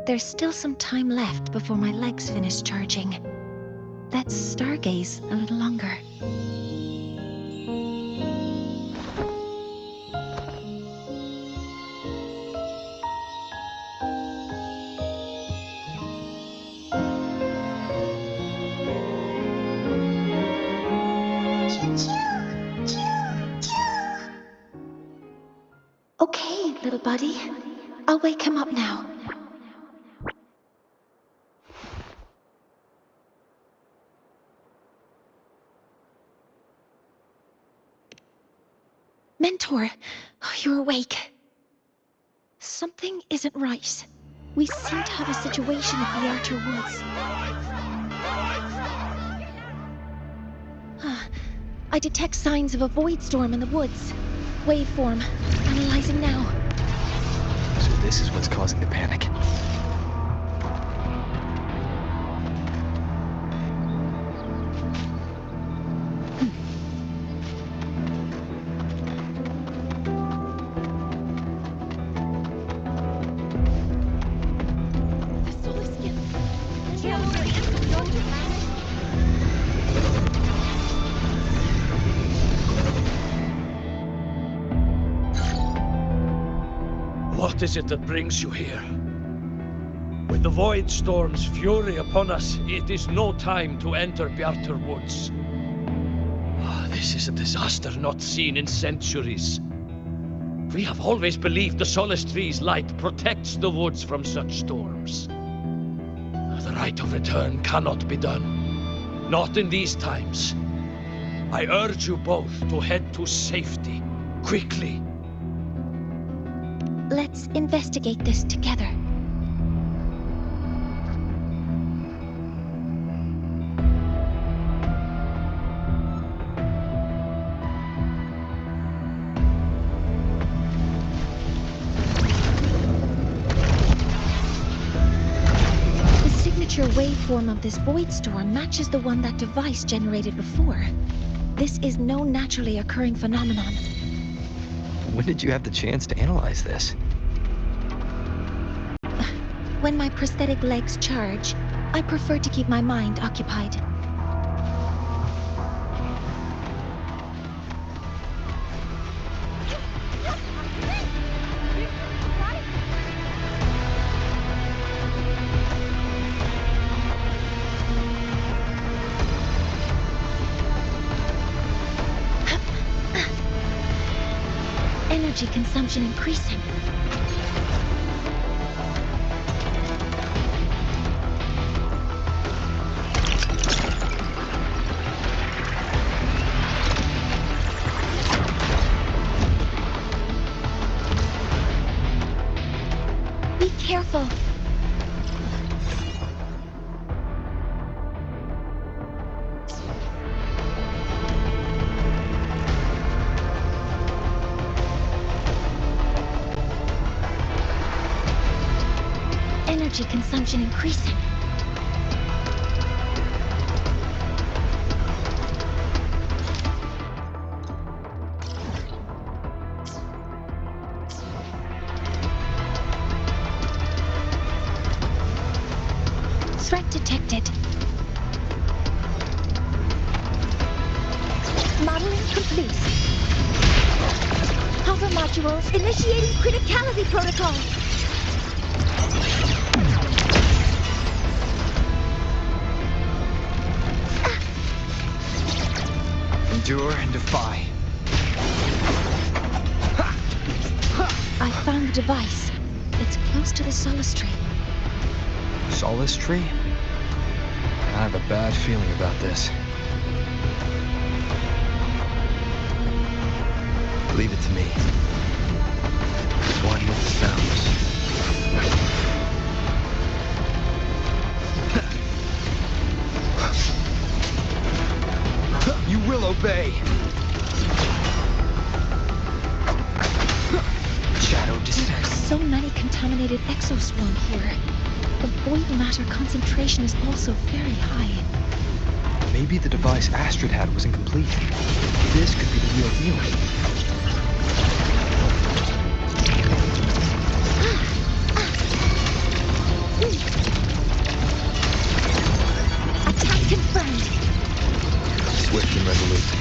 There's still some time left before my legs finish charging. Let's stargaze a little longer. Okay, little buddy. I'll wake him up now. Mentor, you're awake. Something isn't right. We seem to have a situation at the outer woods. I detect signs of a void storm in the woods. Waveform. Analyzing now. So this is what's causing the panic. What is it that brings you here? With the Void Storm's fury upon us, it is no time to enter Bjartur Woods. This is a disaster not seen in centuries. We have always believed the Solace Tree's light protects the woods from such storms. The rite of return cannot be done. Not in these times. I urge you both to head to safety, quickly. Let's investigate this together. The signature waveform of this void storm matches the one that device generated before. This is no naturally occurring phenomenon. When did you have the chance to analyze this? When my prosthetic legs charge, I prefer to keep my mind occupied. Energy consumption increasing. Be careful. Energy consumption increasing. Threat detected. Modeling complete. Hover modules initiating criticality protocol. Endure and defy. I found the device. It's close to the solace tree. Solace tree? I have a bad feeling about this. Leave it to me. One with the sounds. You will obey! Shadow There are descent. so many contaminated exoswarm here. The void matter concentration is also very high. Maybe the device Astrid had was incomplete. This could be the real deal. Attack confirmed. Swift and resolute.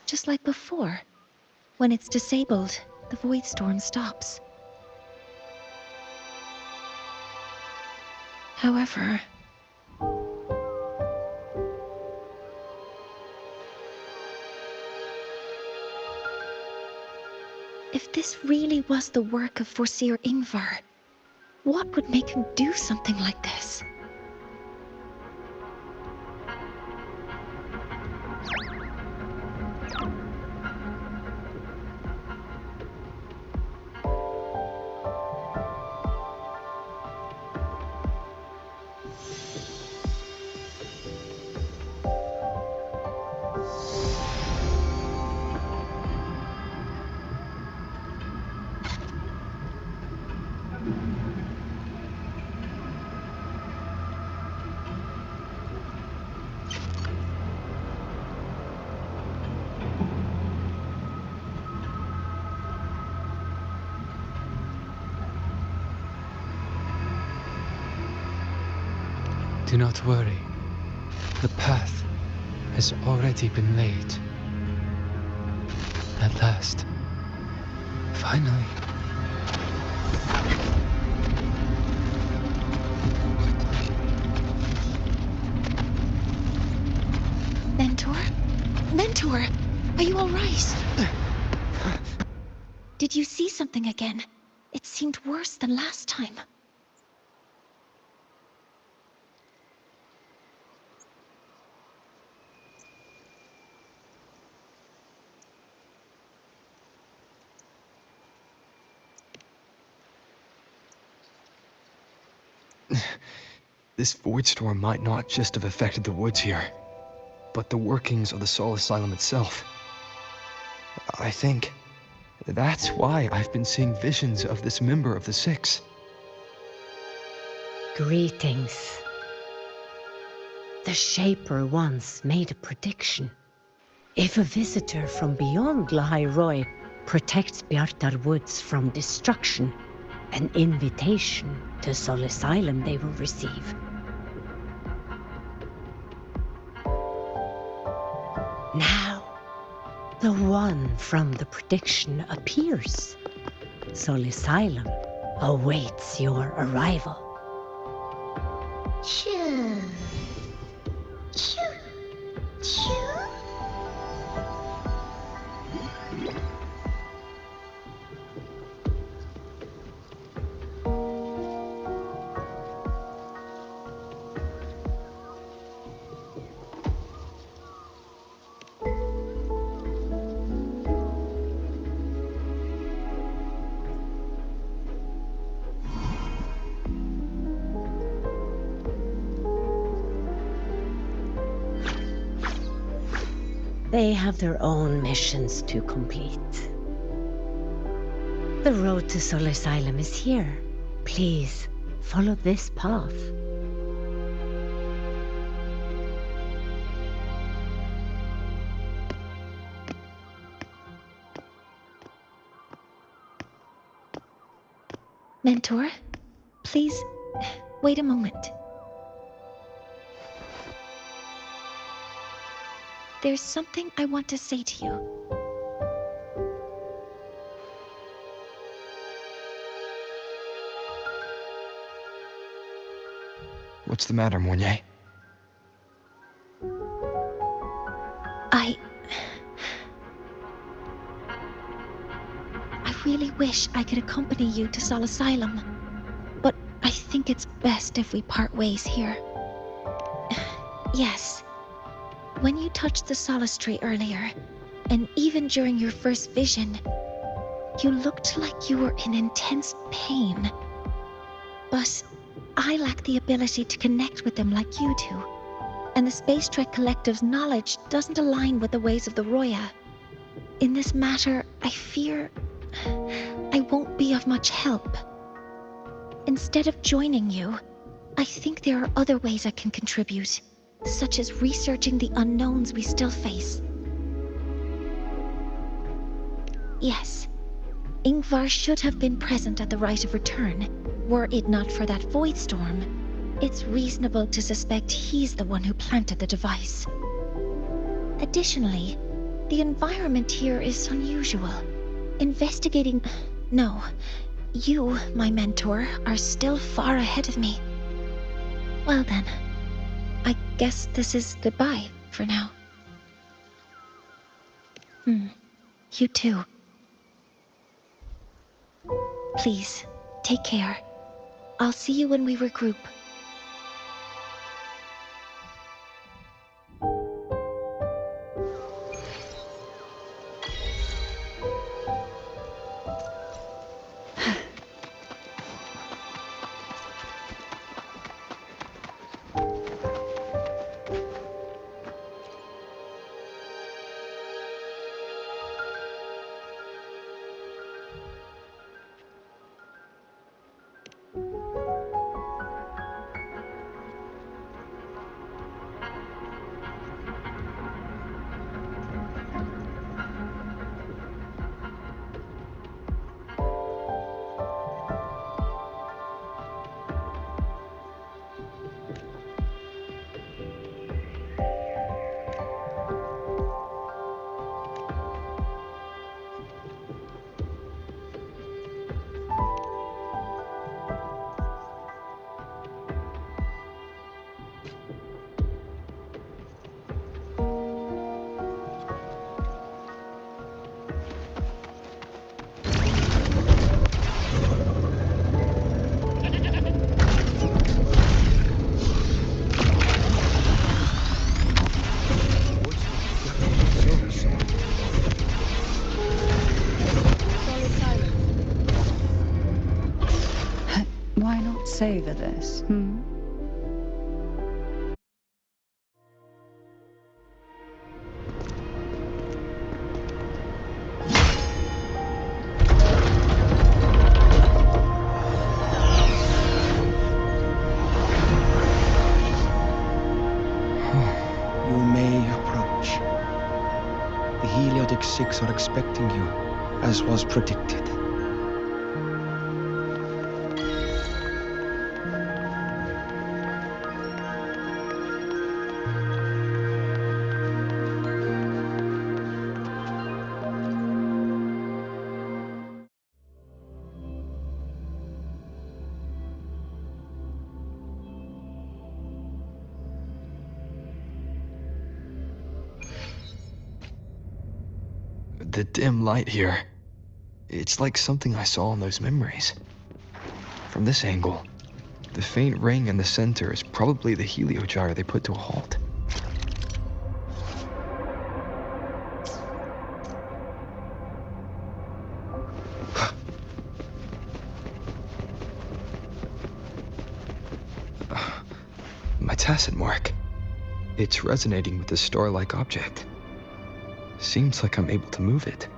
Just like before. When it's disabled, the void storm stops. However, if this really was the work of Foreseer Ingvar, what would make him do something like this? Do not worry. The path has already been laid. At last. Finally. Mentor? Mentor! Are you alright? Did you see something again? It seemed worse than last time. This void storm might not just have affected the woods here, but the workings of the Soul Asylum itself. I think that's why I've been seeing visions of this member of the Six. Greetings. The Shaper once made a prediction. If a visitor from beyond Lahai-Roi protects Bjartar Woods from destruction, an invitation to Soul Asylum they will receive. Now, the one from the prediction appears. Soul Asylum awaits your arrival. Choo. Choo. Choo. They have their own missions to complete. The road to Soul Asylum is here. Please, follow this path. Mentor, please wait a moment. There's something I want to say to you. What's the matter, Mornier? I really wish I could accompany you to Sol Asylum, but I think it's best if we part ways here. Yes, when you touched the solace tree earlier, and even during your first vision, you looked like you were in intense pain. But I lack the ability to connect with them like you do, and the Space Trek Collective's knowledge doesn't align with the ways of the Roya. In this matter, I fear I won't be of much help. Instead of joining you, I think there are other ways I can contribute, such as researching the unknowns we still face. Yes, Ingvar should have been present at the Rite of Return. Were it not for that void storm, it's reasonable to suspect he's the one who planted the device. Additionally, the environment here is unusual. Investigating... No. You, my mentor, are still far ahead of me. Well then, I guess this is goodbye for now. You too. Please, take care. I'll see you when we regroup. Why not savor this, You may approach. The Heliotic Six are expecting you, as was predicted. The dim light here. It's like something I saw in those memories. From this angle, the faint ring in the center is probably the heliogyre they put to a halt. My tacit mark. It's resonating with the star-like object. Seems like I'm able to move it.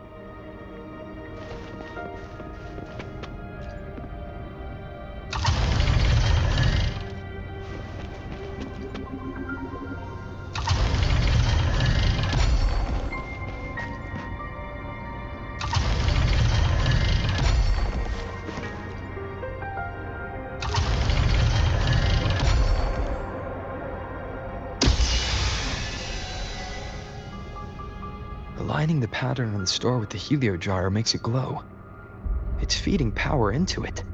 Aligning the pattern on the store with the heliogyre makes it glow. It's feeding power into it.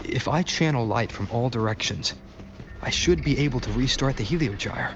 If I channel light from all directions, I should be able to restart the heliogyre.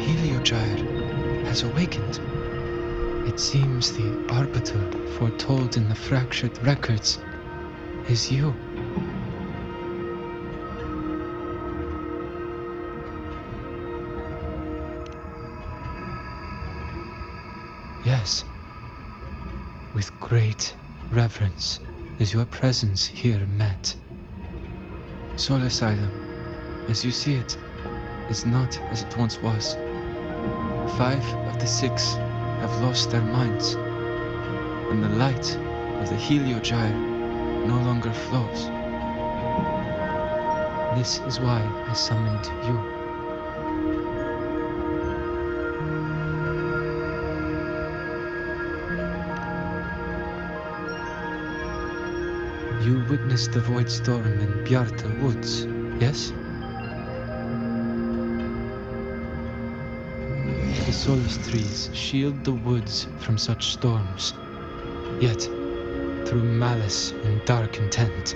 Heliogyre has awakened. It seems the arbiter foretold in the fractured records is you. Yes. With great reverence is your presence here met. Soul Asylum, as you see it, is not as it once was. 5 of the 6 have lost their minds, and the light of the heliogyre no longer flows. This is why I summoned you. You witnessed the void storm in Bjarta Woods, yes? The solace trees shield the woods from such storms. Yet, through malice and dark intent,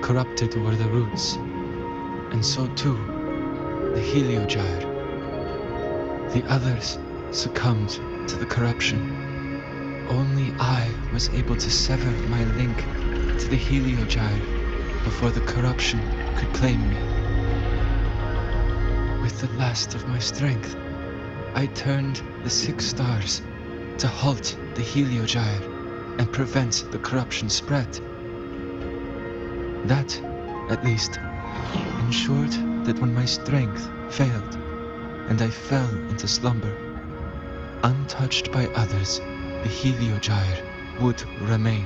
corrupted were the roots, and so too the heliogyre. The others succumbed to the corruption. Only I was able to sever my link to the heliogyre before the corruption could claim me. With the last of my strength, I turned the 6 stars to halt the heliogyre and prevent the corruption spread. That, at least, ensured that when my strength failed and I fell into slumber, untouched by others, the heliogyre would remain.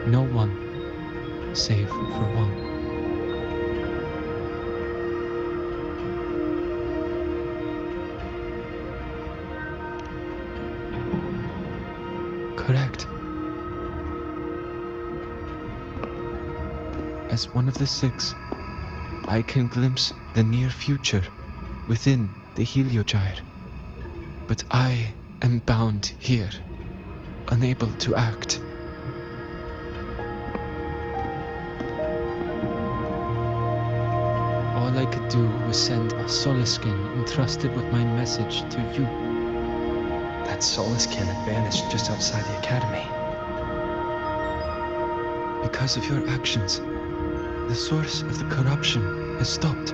No one, save for one. Correct. As one of the 6, I can glimpse the near future within the heliogyre. But I am bound here, unable to act. could do was send a Soliskin entrusted with my message to you. That Soliskin vanished just outside the academy. Because of your actions, the source of the corruption has stopped.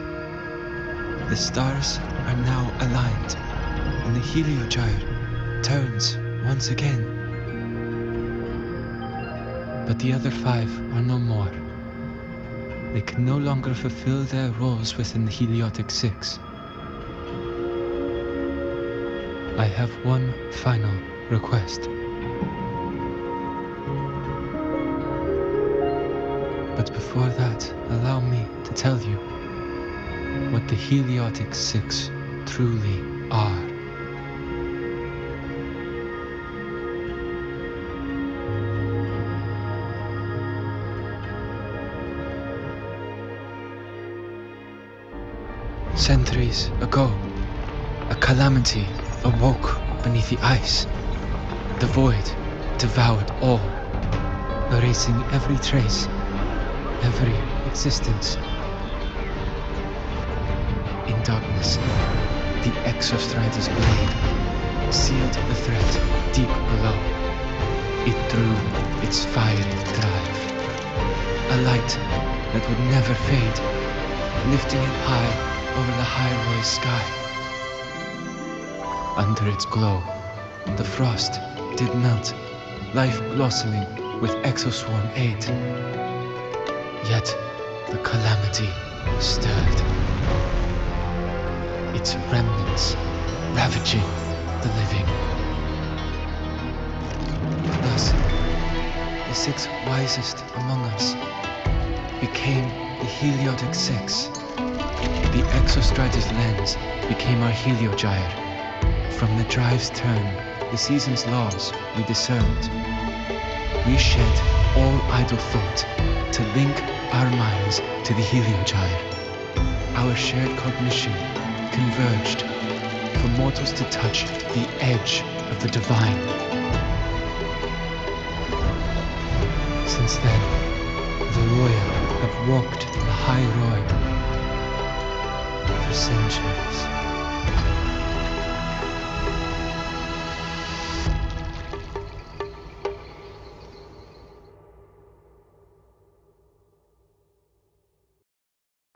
The stars are now aligned, and the Heliogyre turns once again. But the other 5 are no more. They can no longer fulfill their roles within the Heliotic Six. I have one final request. But before that, allow me to tell you what the Heliotic Six truly are. Centuries ago, a calamity awoke beneath the ice. The void devoured all, erasing every trace, every existence. In darkness, the Exostrider's blade sealed the threat deep below. It drew its fiery drive, a light that would never fade, lifting it high over the Lahai-Roi sky. Under its glow, the frost did melt, life blossoming with exoswarm aid. Yet the calamity stirred, its remnants ravaging the living. Thus, the 6 wisest among us became the Heliotic Six. The Exostrider's lens became our Heliogyre. From the drive's turn, the season's laws we discerned. We shed all idle thought to link our minds to the Heliogyre. Our shared cognition converged for mortals to touch the edge of the divine. Since then, the Roya have walked Lahai-Roi for centuries.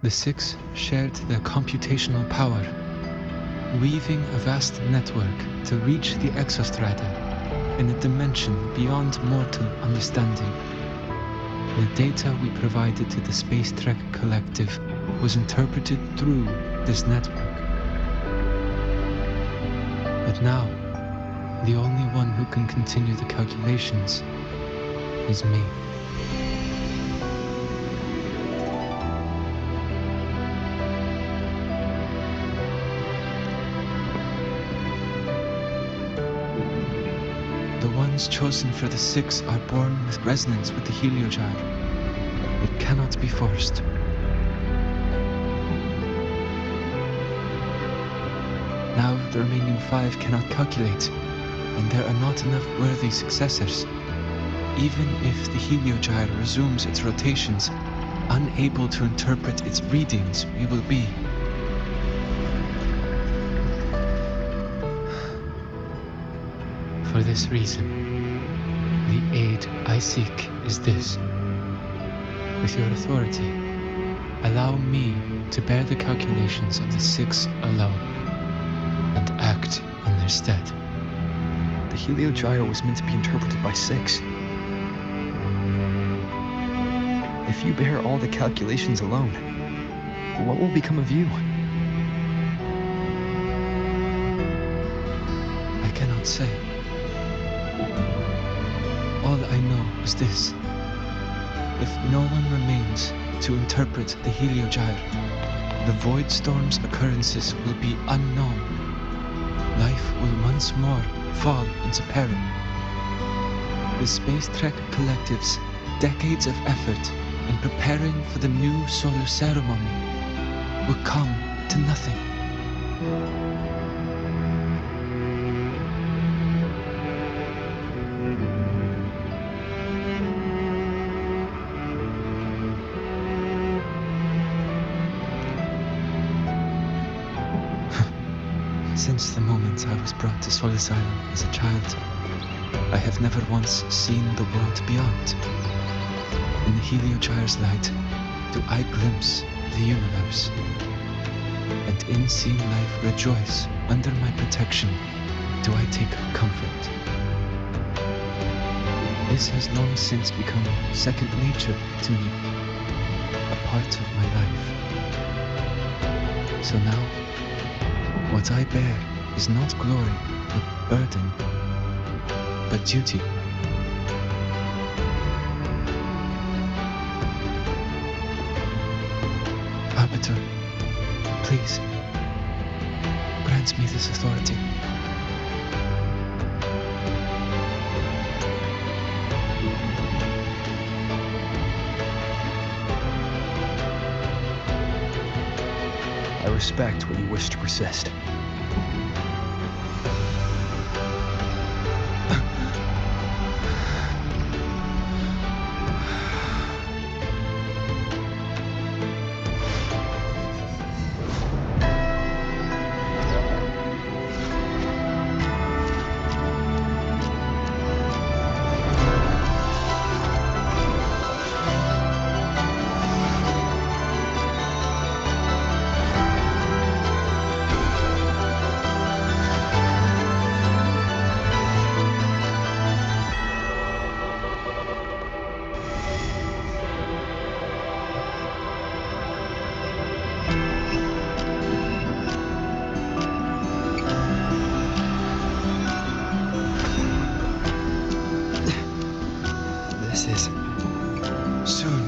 The 6 shared their computational power, weaving a vast network to reach the Exostrider in a dimension beyond mortal understanding. The data we provided to the Space Trek Collective was interpreted through this network. But now, the only one who can continue the calculations is me. The ones chosen for the 6 are born with resonance with the Heliogyre. It cannot be forced. Now the remaining 5 cannot calculate, and there are not enough worthy successors. Even if the Heliogyre resumes its rotations, unable to interpret its readings, we will be. For this reason, the aid I seek is this. With your authority, allow me to bear the calculations of the 6 alone, and act in their stead. The Heliogyre was meant to be interpreted by 6. If you bear all the calculations alone, what will become of you? I cannot say. All I know is this. If no one remains to interpret the Heliogyre, the Void Storm's occurrences will be unknown. Life will once more fall into peril. The Space Trek Collective's decades of effort in preparing for the new solar ceremony will come to nothing. Since the moment I was brought to Solace Island as a child, I have never once seen the world beyond. In the Heliogyre's light, do I glimpse the universe, and in seeing life rejoice under my protection, do I take comfort. This has long since become second nature to me, a part of my life. So now, what I bear is not glory or burden, but duty. Arbiter, please, grant me this authority. I respect what you wish to persist. Soon,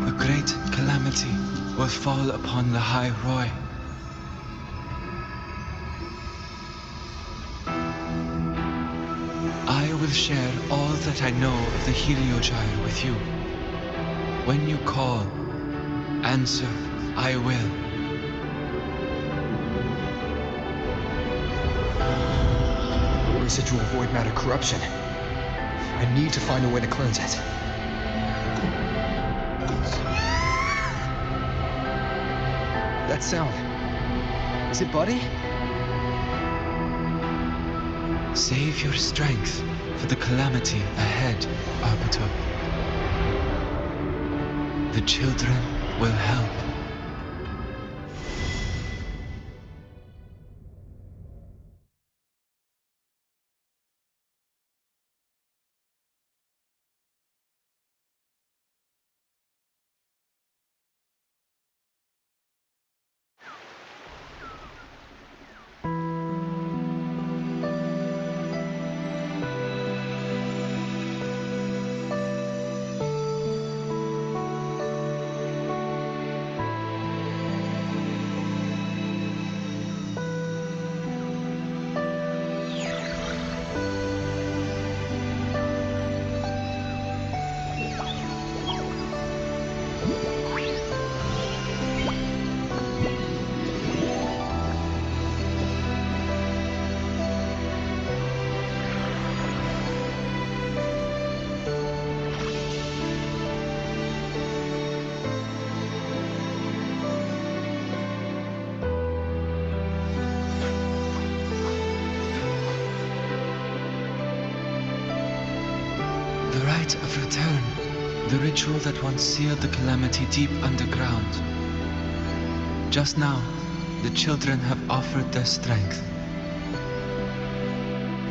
a great calamity will fall upon Lahai-Roi. I will share all that I know of the Heliogyre with you. When you call, answer, I will. Residual void matter corruption. I need to find a way to cleanse it. That sound. Is it Buddy? Save your strength for the calamity ahead, Arbiter. The children will help. The rite of return, the ritual that once sealed the calamity deep underground. Just now, the children have offered their strength.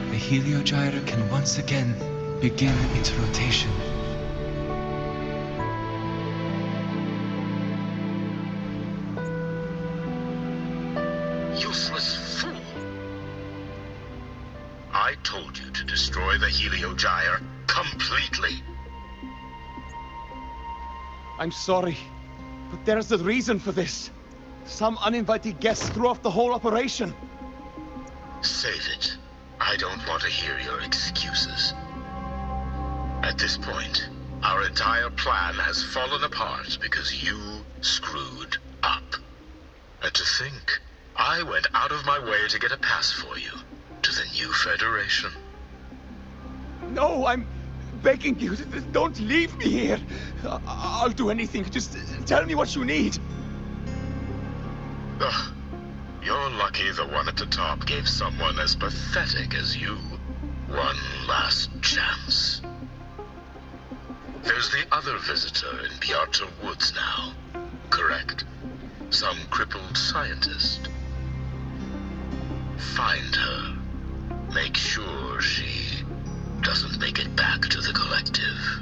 The Heliogyre can once again begin its rotation. Useless fool! I told you to destroy the Heliogyre completely. I'm sorry, but there's a reason for this. Some uninvited guests threw off the whole operation. Save it. I don't want to hear your excuses. At this point, our entire plan has fallen apart because you screwed up. And to think, I went out of my way to get a pass for you to the new Federation. No, I'm begging you, don't leave me here. I'll do anything, just tell me what you need. Ugh. You're lucky the one at the top gave someone as pathetic as you one last chance. There's the other visitor in Piarta Woods now, correct? Some crippled scientist. Find her. Make sure she doesn't make it back to the collective.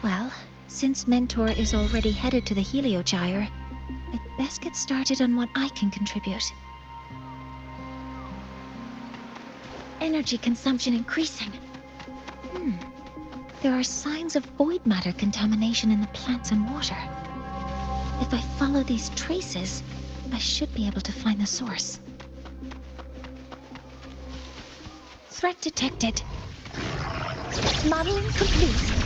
Well, since Mentor is already headed to the Heliogyre, I'd best get started on what I can contribute. Energy consumption increasing. There are signs of void matter contamination in the plants and water. If I follow these traces, I should be able to find the source. Threat detected. Modeling complete.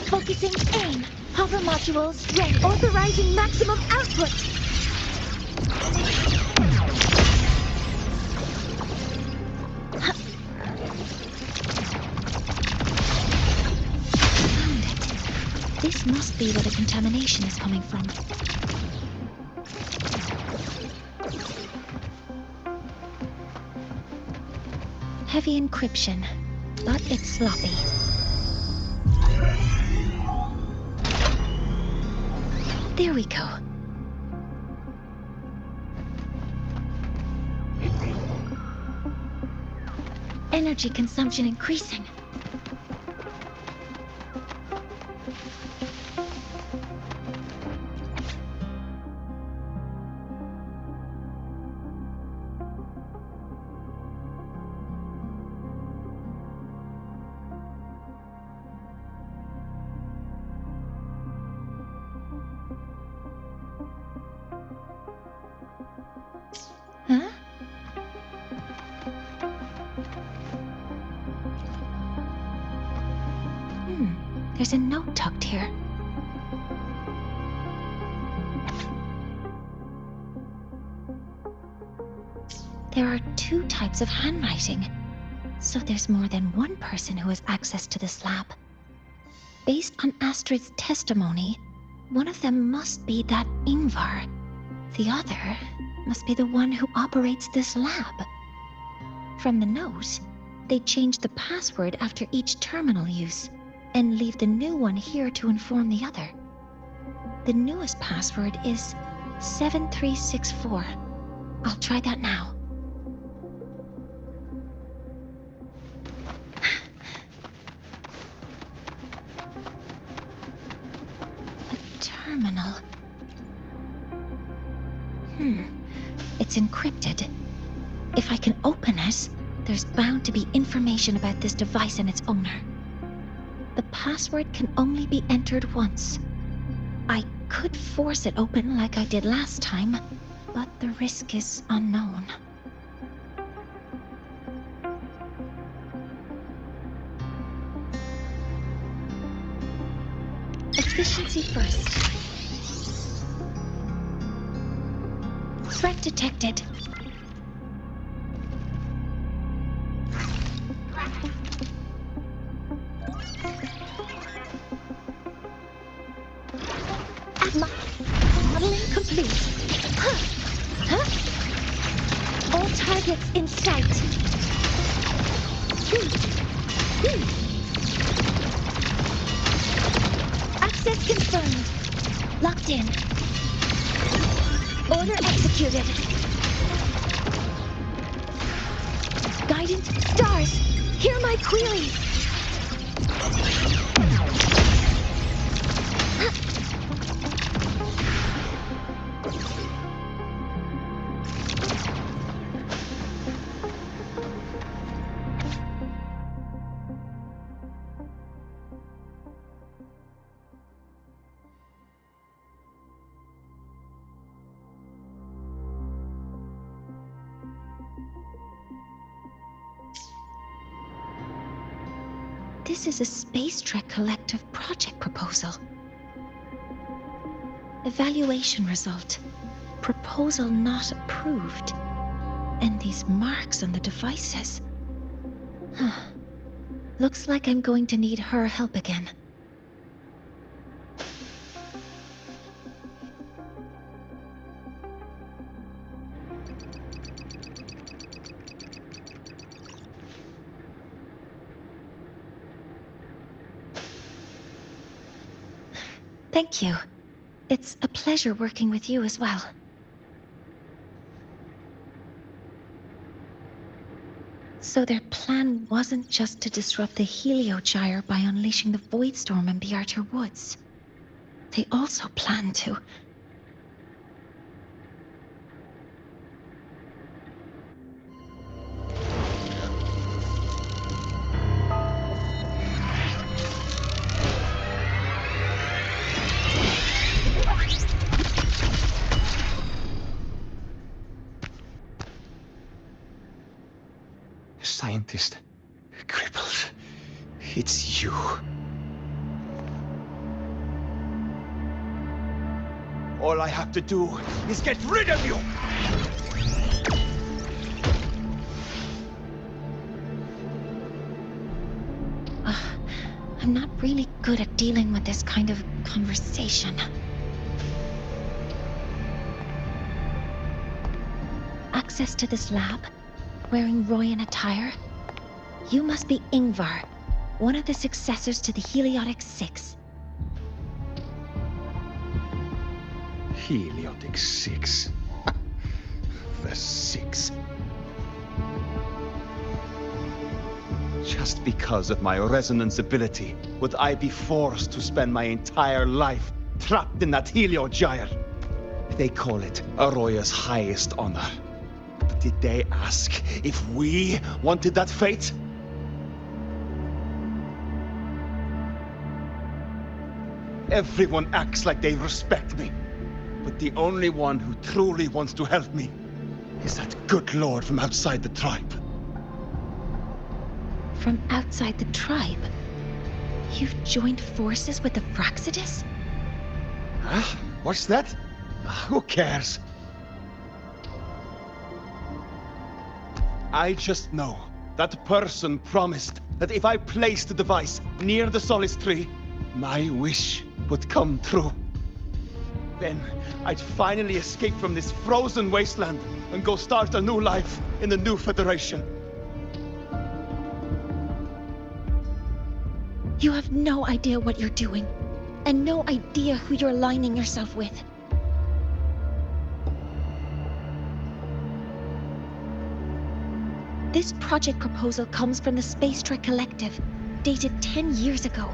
Focusing aim. Hover modules ready. Authorizing maximum output. Found it. This must be where the contamination is coming from. Heavy encryption, but it's sloppy. There we go. Energy consumption increasing. Huh? There's a note tucked here. There are 2 types of handwriting, so there's more than one person who has access to this lab. Based on Astrid's testimony, one of them must be that Ingvar. The other must be the one who operates this lab. From the note, they change the password after each terminal use, and leave the new one here to inform the other. The newest password is 7364. I'll try that now. A terminal. It's encrypted. If I can open it, there's bound to be information about this device and its owner. The password can only be entered once. I could force it open like I did last time, but the risk is unknown. Efficiency first. Threat detected. Modeling complete. All targets in sight. Access confirmed. Locked in. Order executed. Guidance stars. Hear my queries. This is a Space Trek Collective project proposal. Evaluation result. Proposal not approved. And these marks on the devices. Looks like I'm going to need her help again. Thank you. It's a pleasure working with you as well. So their plan wasn't just to disrupt the Heliogyre by unleashing the Void Storm in Bjartur Woods. They also planned to... Scientist. Crippled. It's you. All I have to do is get rid of you! I'm not really good at dealing with this kind of conversation. Access to this lab? Wearing Royan attire? You must be Ingvar, one of the successors to the Heliotic Six. Heliotic Six. The Six. Just because of my resonance ability, would I be forced to spend my entire life trapped in that Heliogyre? They call it Aroya's highest honor. But did they ask if we wanted that fate? Everyone acts like they respect me, but the only one who truly wants to help me is that good lord from outside the tribe. From outside the tribe? You've joined forces with the Fraxidus? Huh? What's that? Who cares? I just know that person promised that if I placed the device near the Solace Tree, my wish would come true. Then I'd finally escape from this frozen wasteland and go start a new life in the new Federation. You have no idea what you're doing, and no idea who you're aligning yourself with. This project proposal comes from the Space Trek Collective, dated 10 years ago.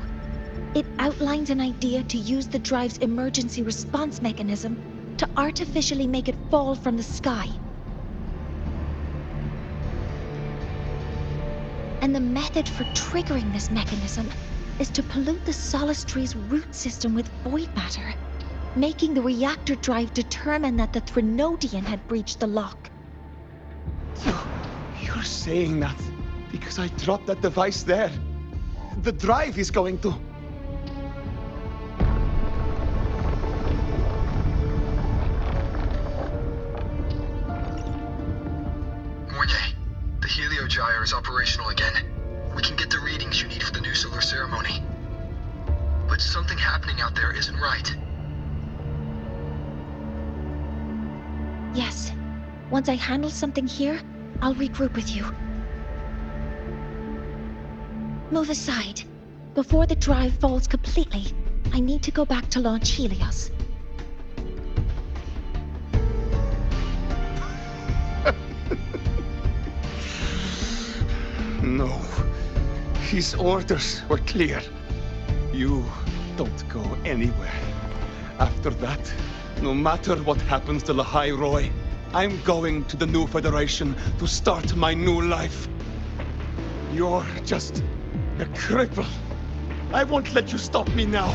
It outlines an idea to use the drive's emergency response mechanism to artificially make it fall from the sky. And the method for triggering this mechanism is to pollute the Solace Tree's root system with void matter, making the reactor drive determine that the Threnodian had breached the lock. You're saying that because I dropped that device there. The drive is going to... Mornier, the Heliogyre is operational again. We can get the readings you need for the new solar ceremony. But something happening out there isn't right. Yes. Once I handle something here, I'll regroup with you. Move aside. Before the drive falls completely, I need to go back to launch Helios. No. His orders were clear. You don't go anywhere. After that, no matter what happens to Lahai-Roi, I'm going to the new Federation to start my new life. You're just a cripple. I won't let you stop me now.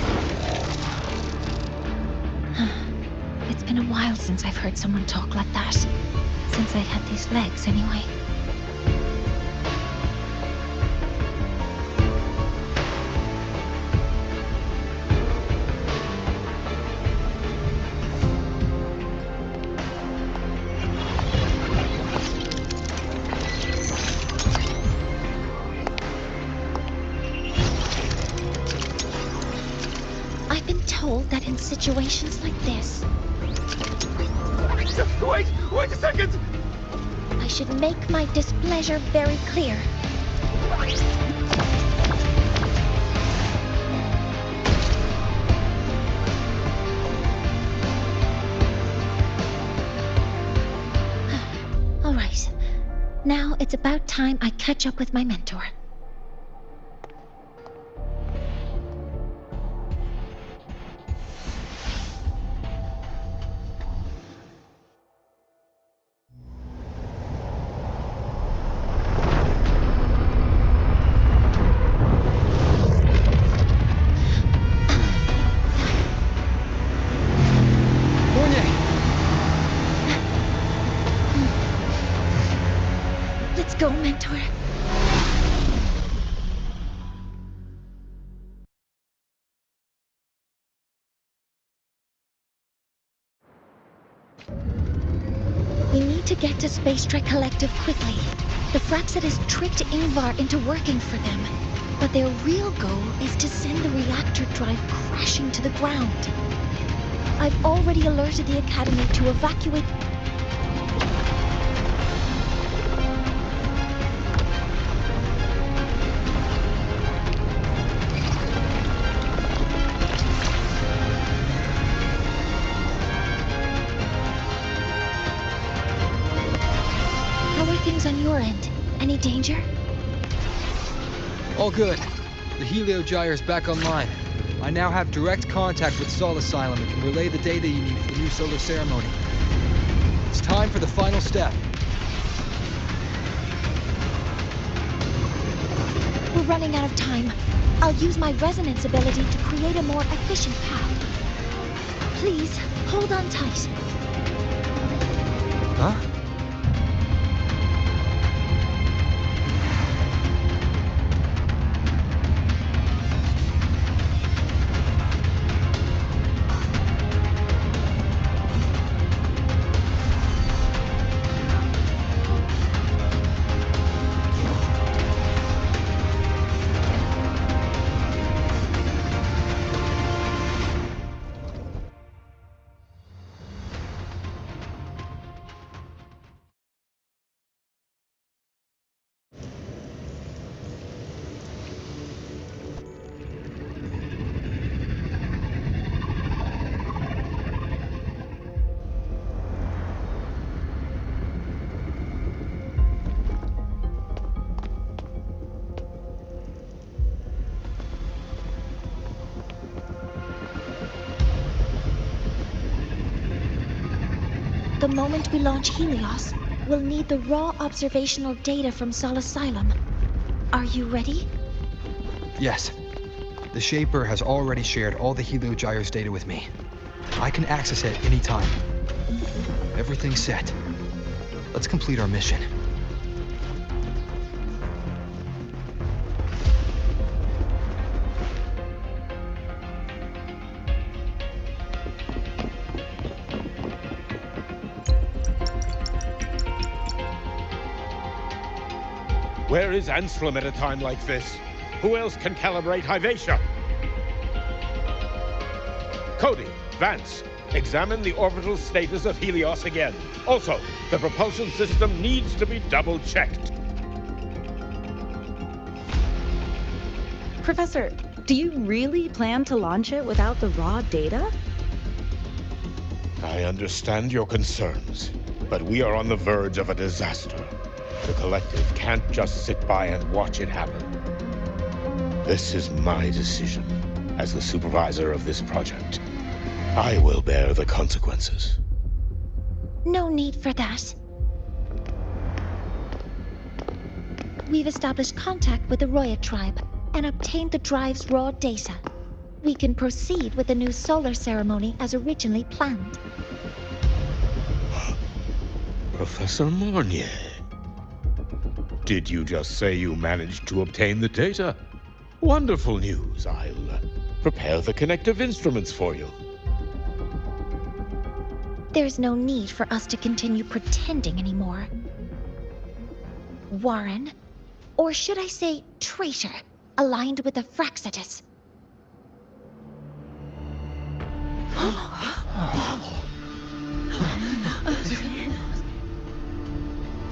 It's been a while since I've heard someone talk like that. Since I had these legs, anyway. I've been told that in situations like this, Wait a second! I should make my displeasure very clear. All right. Now it's about time I catch up with my mentor. Let's go, mentor. We need to get to Space Trek Collective quickly. The Fraxidus tricked Ingvar into working for them, but their real goal is to send the reactor drive crashing to the ground. I've already alerted the Academy to evacuate. On your end. Any danger? All good. The Heliogyre's back online. I now have direct contact with Sol Asylum and can relay the data you need for the new solar ceremony. It's time for the final step. We're running out of time. I'll use my resonance ability to create a more efficient path. Please, hold on tight. Huh? The moment we launch Helios, we'll need the raw observational data from Sol Asylum. Are you ready? Yes. The Shaper has already shared all the Heliogyre's data with me. I can access it any time. Everything's set. Let's complete our mission. Where is Anselm at a time like this? Who else can calibrate Hyvatia? Cody, Vance, examine the orbital status of Helios again. Also, the propulsion system needs to be double-checked. Professor, do you really plan to launch it without the raw data? I understand your concerns, but we are on the verge of a disaster. The Collective can't just sit by and watch it happen. This is my decision as the supervisor of this project. I will bear the consequences. No need for that. We've established contact with the Roya tribe and obtained the drive's raw data. We can proceed with the new solar ceremony as originally planned. Professor Mornier. Did you just say you managed to obtain the data? Wonderful news. I'll prepare the connective instruments for you. There's no need for us to continue pretending anymore. Warren, or should I say traitor, aligned with the Fraxidus.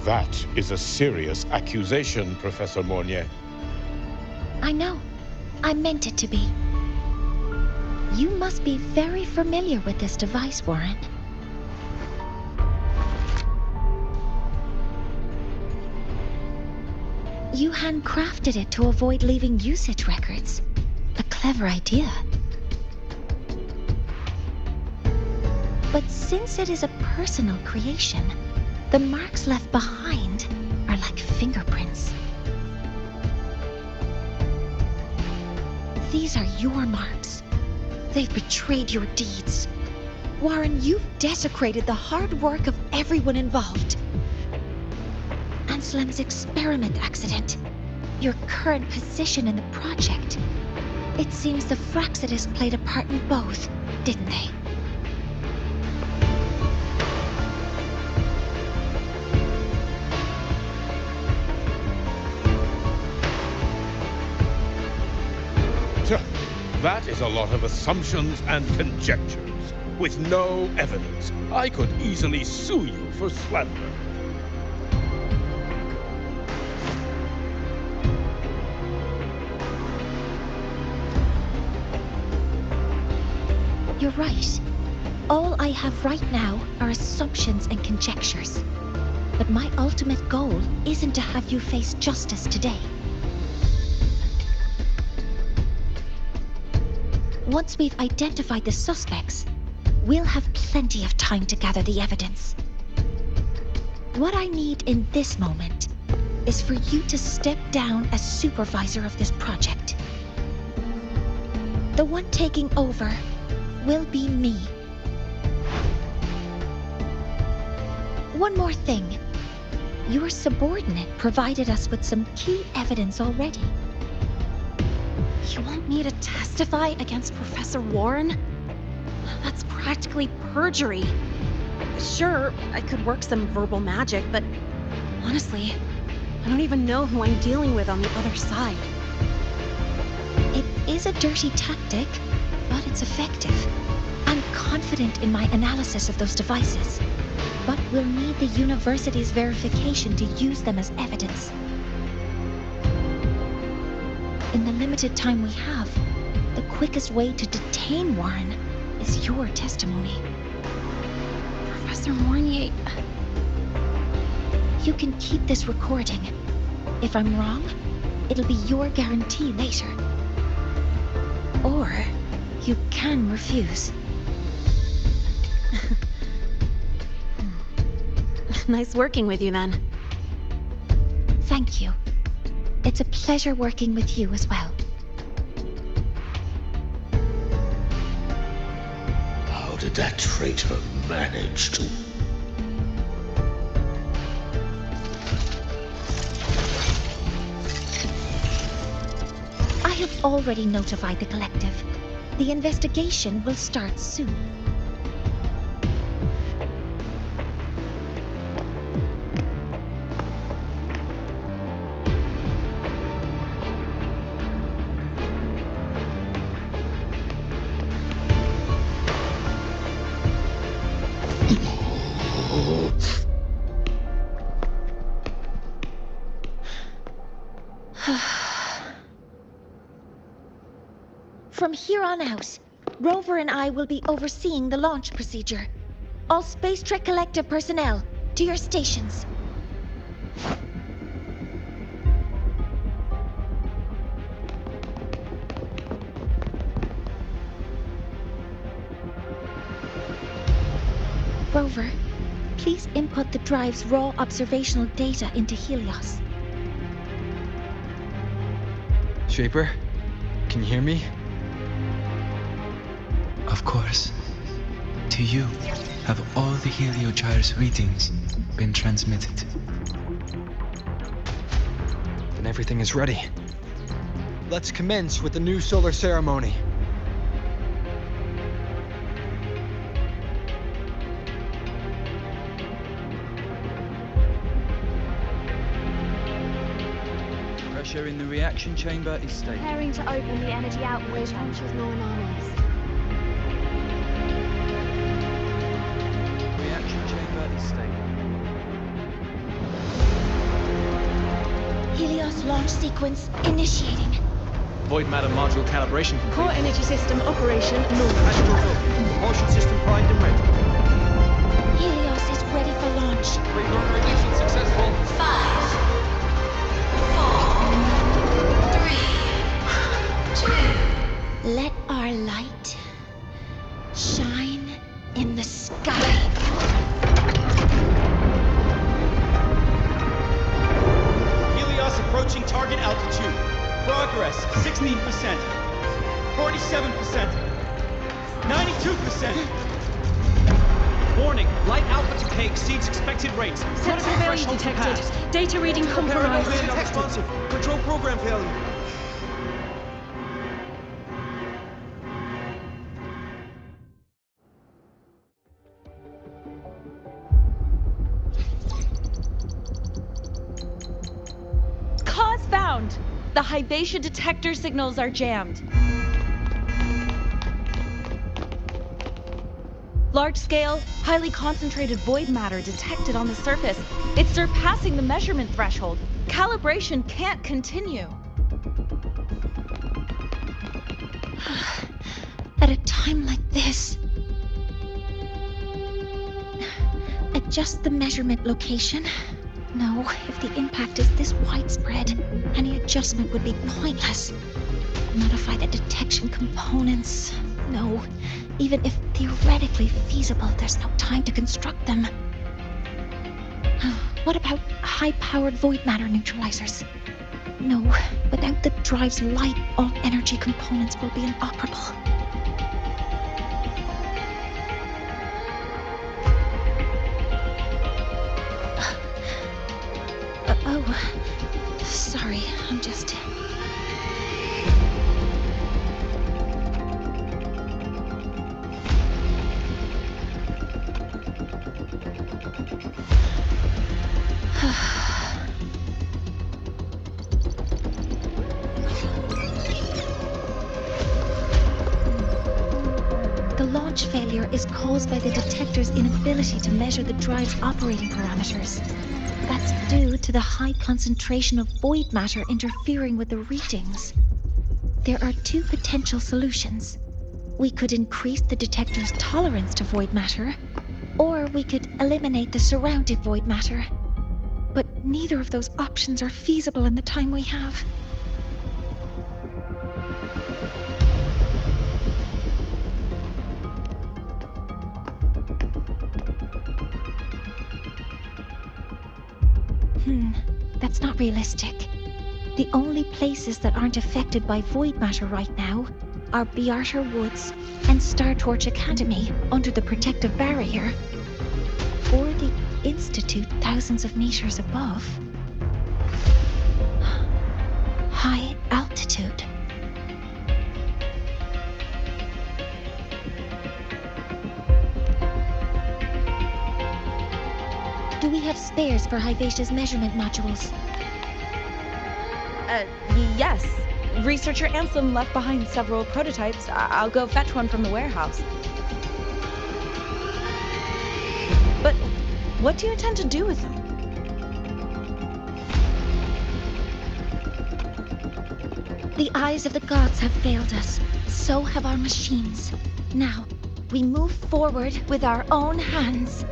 That is a serious accusation, Professor Mornier. I know. I meant it to be. You must be very familiar with this device, Warren. You handcrafted it to avoid leaving usage records. A clever idea. But since it is a personal creation, the marks left behind are like fingerprints. These are your marks. They've betrayed your deeds. Warren, you've desecrated the hard work of everyone involved. Anselm's experiment accident, your current position in the project. It seems the Fraxidus played a part in both, didn't they? That is a lot of assumptions and conjectures, with no evidence. I could easily sue you for slander. You're right. All I have right now are assumptions and conjectures. But my ultimate goal isn't to have you face justice today. Once we've identified the suspects, we'll have plenty of time to gather the evidence. What I need in this moment is for you to step down as supervisor of this project. The one taking over will be me. One more thing. Your subordinate provided us with some key evidence already. You want me to testify against Professor Warren? That's practically perjury. Sure, I could work some verbal magic, but honestly, I don't even know who I'm dealing with on the other side. It is a dirty tactic, but it's effective. I'm confident in my analysis of those devices, but we'll need the university's verification to use them as evidence. In the limited time we have, the quickest way to detain Warren is your testimony. Professor Mornier... You can keep this recording. If I'm wrong, it'll be your guarantee later. Or you can refuse. Nice working with you, then. Thank you. It's a pleasure working with you as well. How did that traitor manage to... I have already notified the collective. The investigation will start soon. From here on out, Rover and I will be overseeing the launch procedure. All Space Trek Collective personnel, to your stations. Rover, please input the drive's raw observational data into Helios. Shaper, can you hear me? Of course. To you, have all the Heliogyre's readings been transmitted? Then everything is ready. Let's commence with the new solar ceremony. Pressure in the reaction chamber is stable. Preparing to open the energy output. Which functions no anomalies. launch sequence initiating. Void matter module calibration complete. Core energy system operation normal. Astral propulsion system primed and ready. Helios is ready for launch. Pre-burner ignition successful. 5, 4, 3, 2. Let our light shine in the sky. Helios approaching target altitude. Progress 16%, 47%, 92%. Warning, light output decay exceeds expected rates. Sensor failure detected. Data reading compromised. Unresponsive. Control program failure. Cause found! The Hybatia detector signals are jammed. Large-scale, highly concentrated void matter detected on the surface. It's surpassing the measurement threshold. Calibration can't continue. At a time like this. Adjust the measurement location. No, if the impact is this widespread, any adjustment would be pointless. Modify the detection components. No, even if theoretically feasible, there's no time to construct them. What about high-powered void matter neutralizers? No, without the drive's light, all energy components will be inoperable. Sorry, I'm just... The launch failure is caused by the detector's inability to measure the drive's operating parameters. That's due to the high concentration of void matter interfering with the readings. There are two potential solutions. We could increase the detector's tolerance to void matter, or we could eliminate the surrounding void matter. But neither of those options are feasible in the time we have. That's not realistic. The only places that aren't affected by void matter right now are Bearter Woods and Star Torch Academy under the protective barrier, or the Institute thousands of meters above. High altitude. Do we have spares for Hybatia's measurement modules? Yes. Researcher Ansem left behind several prototypes. I'll go fetch one from the warehouse. But what do you intend to do with them? The eyes of the gods have failed us. So have our machines. Now, we move forward with our own hands.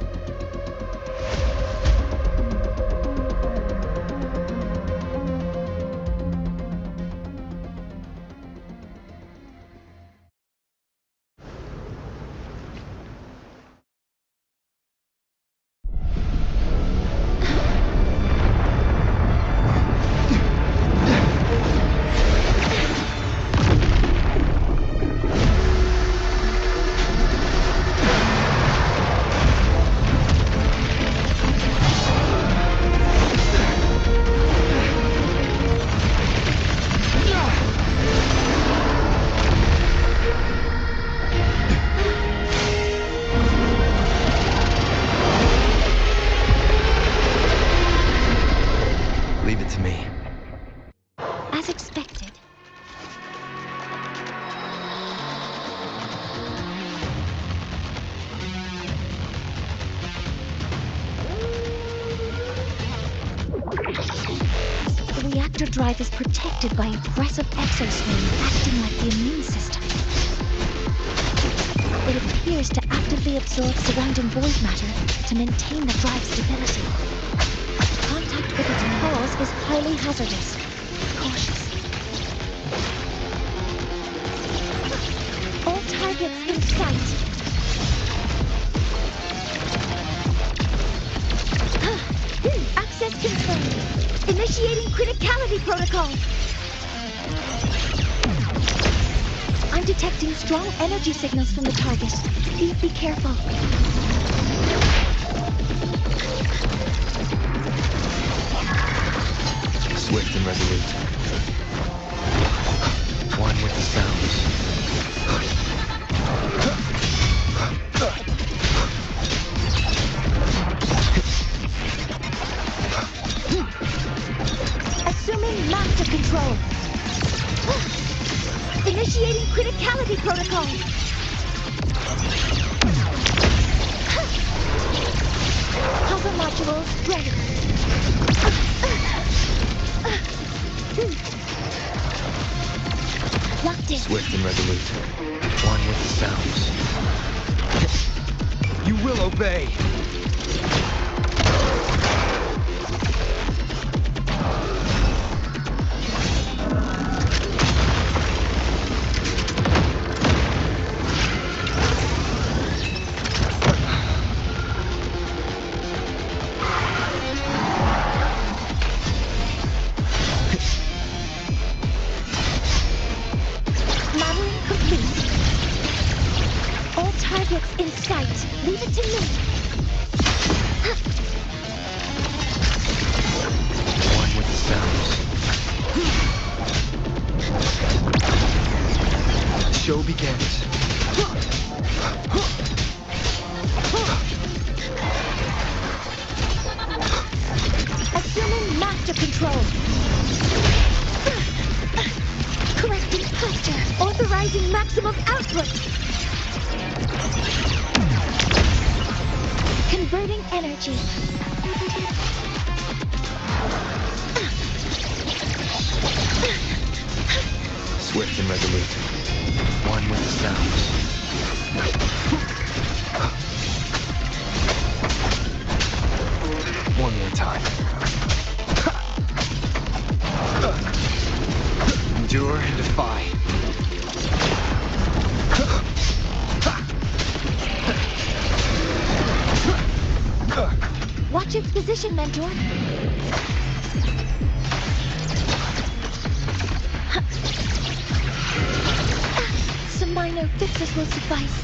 matter drive is protected by aggressive exoskeleton acting like the immune system. It appears to actively absorb surrounding void matter to maintain the drive's stability. Contact with its cause is highly hazardous. Cautious. All targets in sight. Access confirmed. Initiating criticality protocol. I'm detecting strong energy signals from the target. Please be careful. Swift and resolute. One with the sounds. Assuming master control. Initiating criticality protocol. Hover modules ready. Locked in. Swift and resolute. One with the sounds. You will obey. Targets in sight. Leave it to me. One with the sounds. The show begins. Assuming master control. Correcting posture. Authorizing maximum output. Converting energy. Swift and resolute. One with the sounds. One more time. Endure and defy. Watch its position, Mentor. Some minor fixes will suffice.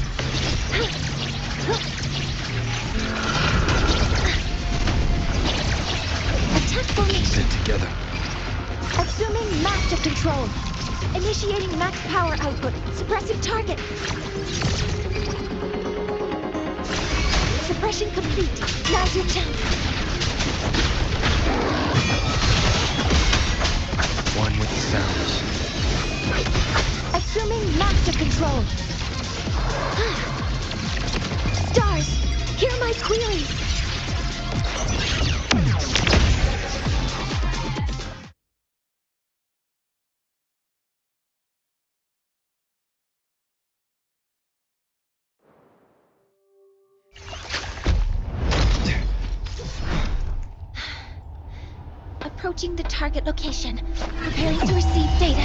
Attack formation. Sit together. Assuming master control. Initiating max power output. Suppressing target. Suppression complete. Now's your chance. One with the sounds. Assuming master control. Stars, hear my queries. Approaching the target location. Preparing to receive data.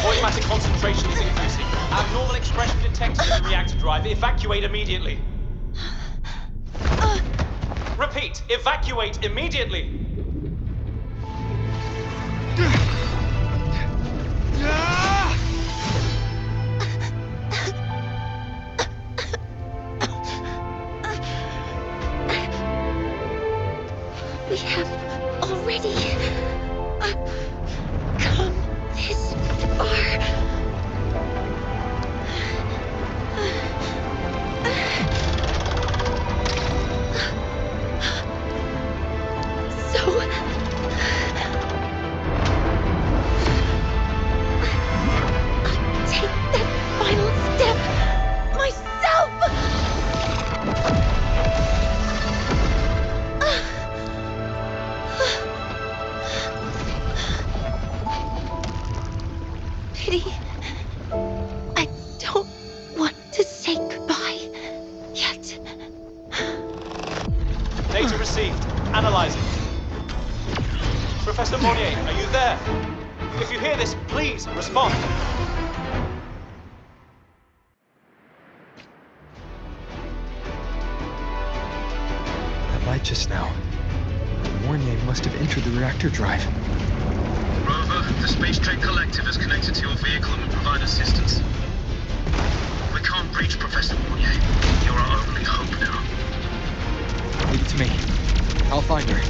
Void matter concentration is increasing. Abnormal expression detected in the reactor drive. Evacuate immediately. Repeat, evacuate immediately. We have already come this far. So Mornier, are you there? If you hear this, please respond. That light just now. Mornier must have entered the reactor drive. Rover, the Space Trek Collective is connected to your vehicle and will provide assistance. We can't reach Professor Mournier. You're our only hope now. Leave it to me. I'll find her.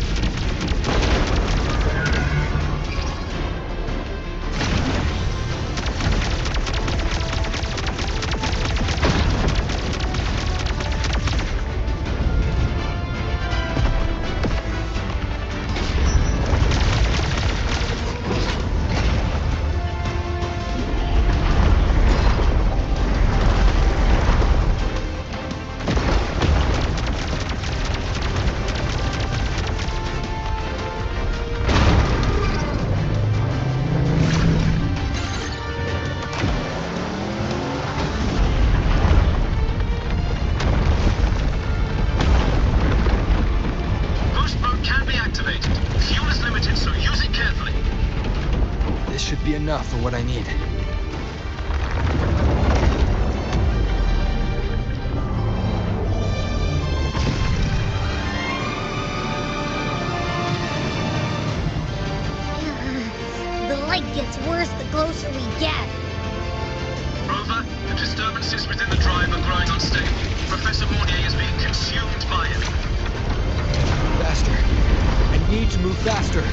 Enough for what I need. The light gets worse the closer we get. Rover, the disturbances within the drive are growing unstable. Professor Mournier is being consumed by it. Faster. I need to move faster.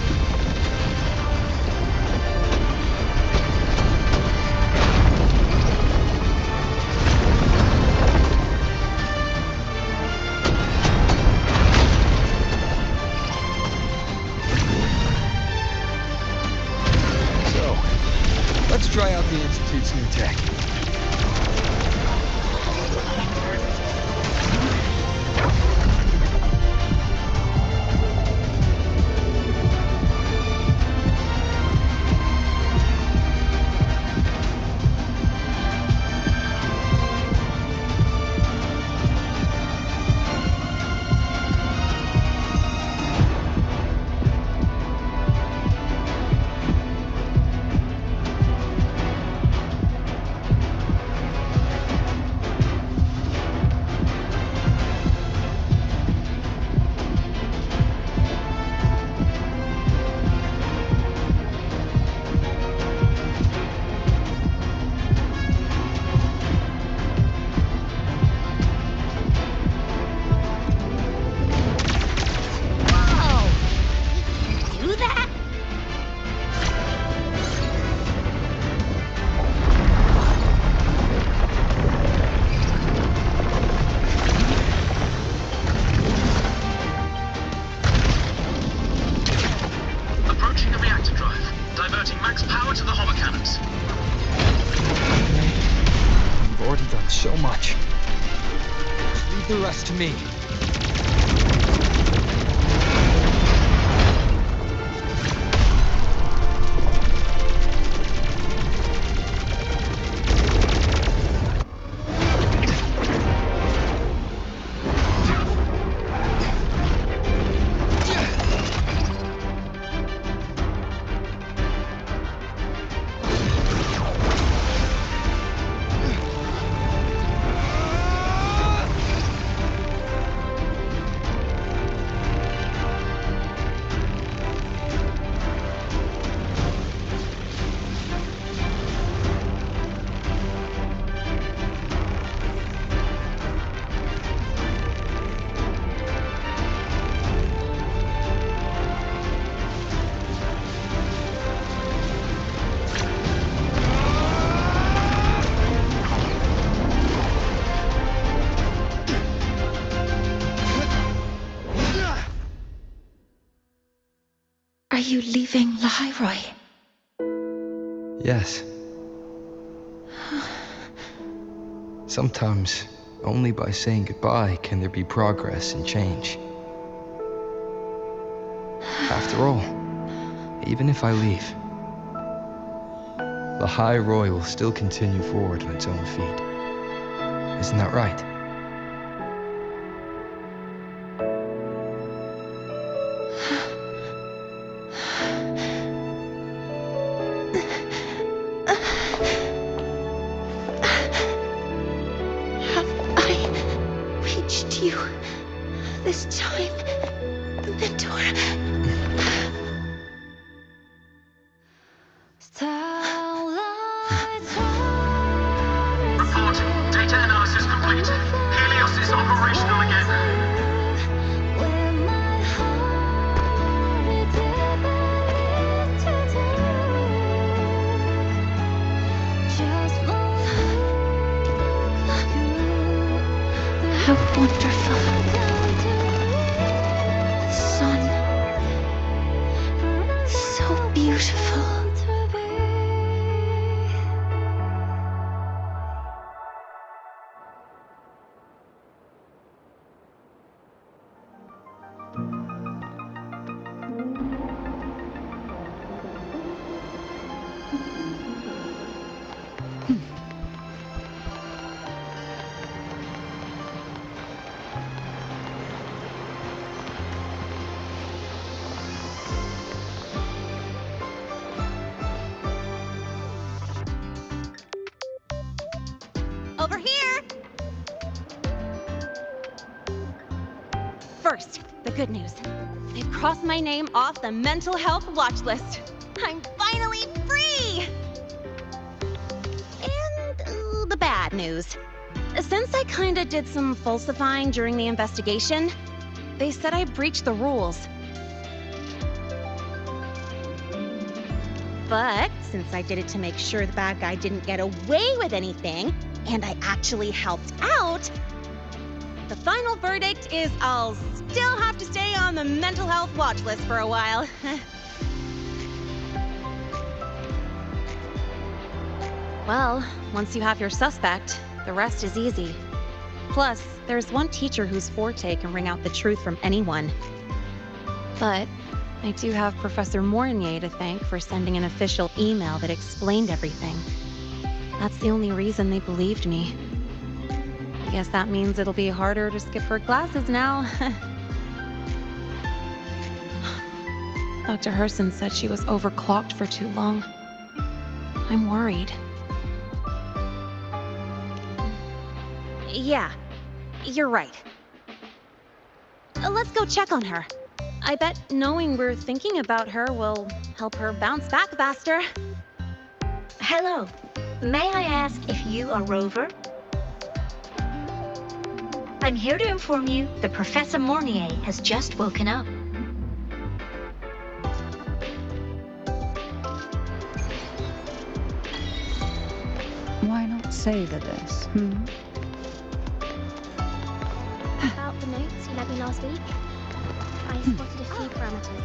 Let's try out the Institute's new tech. So much. Just leave the rest to me. Are you leaving Lahai-Roi? Yes. Sometimes, only by saying goodbye can there be progress and change. After all, even if I leave, Lahai-Roi will still continue forward on its own feet. Isn't that right? reached you. This time, the mentor. Report. Data analysis complete. Helios is operational again. How wonderful. The sun. So beautiful. Over here! First, the good news. They've crossed my name off the mental health watch list. I'm finally free! And the bad news. Since I kinda did some falsifying during the investigation, they said I breached the rules. But since I did it to make sure the bad guy didn't get away with anything, and I actually helped out, the final verdict is I'll still have to stay on the mental health watch list for a while. Well, once you have your suspect, the rest is easy. Plus, there's one teacher whose forte can wring out the truth from anyone. But I do have Professor Mornier to thank for sending an official email that explained everything. That's the only reason they believed me. I guess that means it'll be harder to skip her classes now. Dr. Herson said she was overclocked for too long. I'm worried. Yeah, you're right. Let's go check on her. I bet knowing we're thinking about her will help her bounce back faster. Hello. May I ask if you are Rover? I'm here to inform you that Professor Mornier has just woken up. Why not savor this, About the notes you lent me last week, I spotted a few parameters.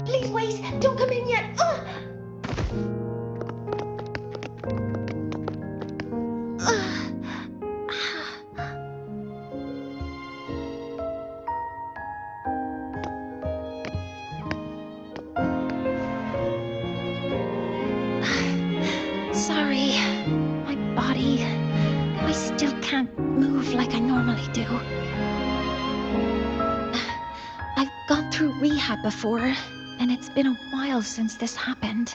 Please wait! Don't come in yet! Sorry. My body. I still can't move like I normally do. I've gone through rehab before, and it's been a while since this happened.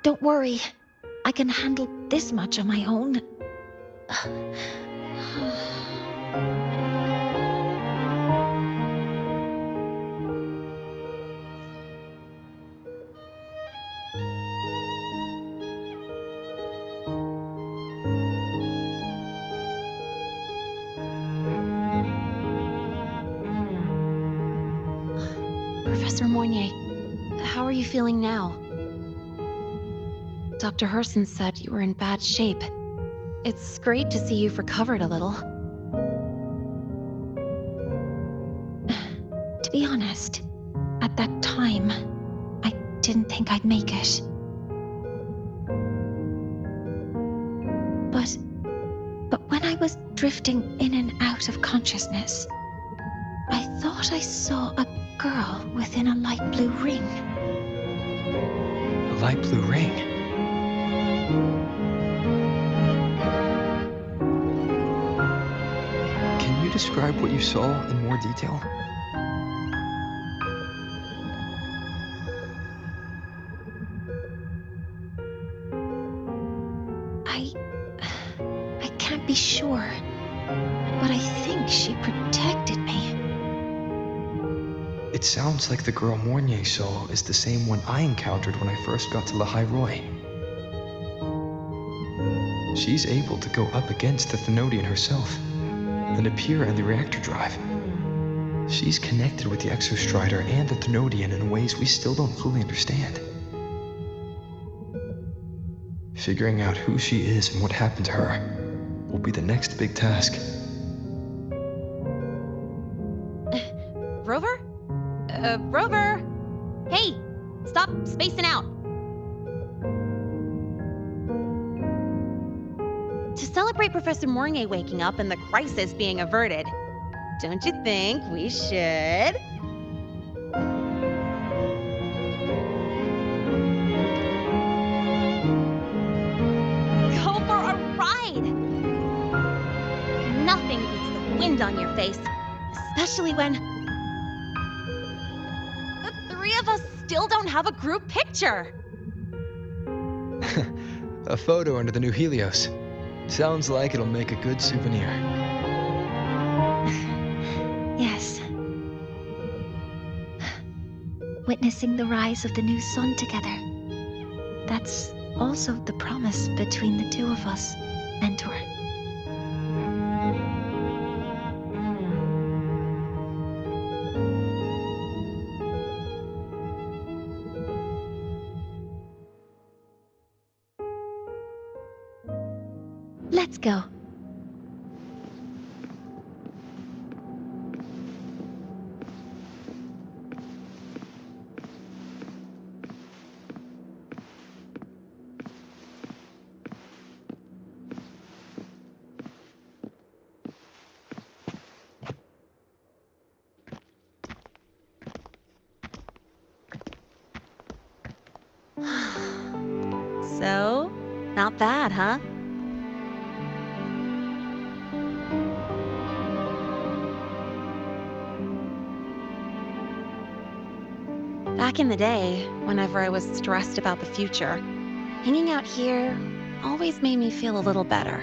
Don't worry, I can handle this much on my own. Professor Mornier, how are you feeling now? Dr. Herson said you were in bad shape. It's great to see you've recovered a little. To be honest, at that time, I didn't think I'd make it. But when I was drifting in and out of consciousness, I thought I saw a girl within a light blue ring. A light blue ring? Can you describe what you saw in more detail? sure, but I think she protected me. It sounds like the girl Mornier saw is the same one I encountered when I first got to Lahai-Roi. She's able to go up against the Thenodian herself and appear in the reactor drive. She's connected with the Exostrider and the Thenodian in ways we still don't fully understand. Figuring out who she is and what happened to her will be the next big task. Rover? Rover! Hey! Stop spacing out! To celebrate Professor Mornier waking up and the crisis being averted, don't you think we should? Go for a ride! Nothing beats the wind on your face, especially when the three of us still don't have a group picture. A photo under the new Helios. Sounds like it'll make a good souvenir. Yes. Witnessing the rise of the new sun together. That's also the promise between the two of us, Mentor. Let's go. So, not bad, huh? Back in the day, whenever I was stressed about the future, hanging out here always made me feel a little better.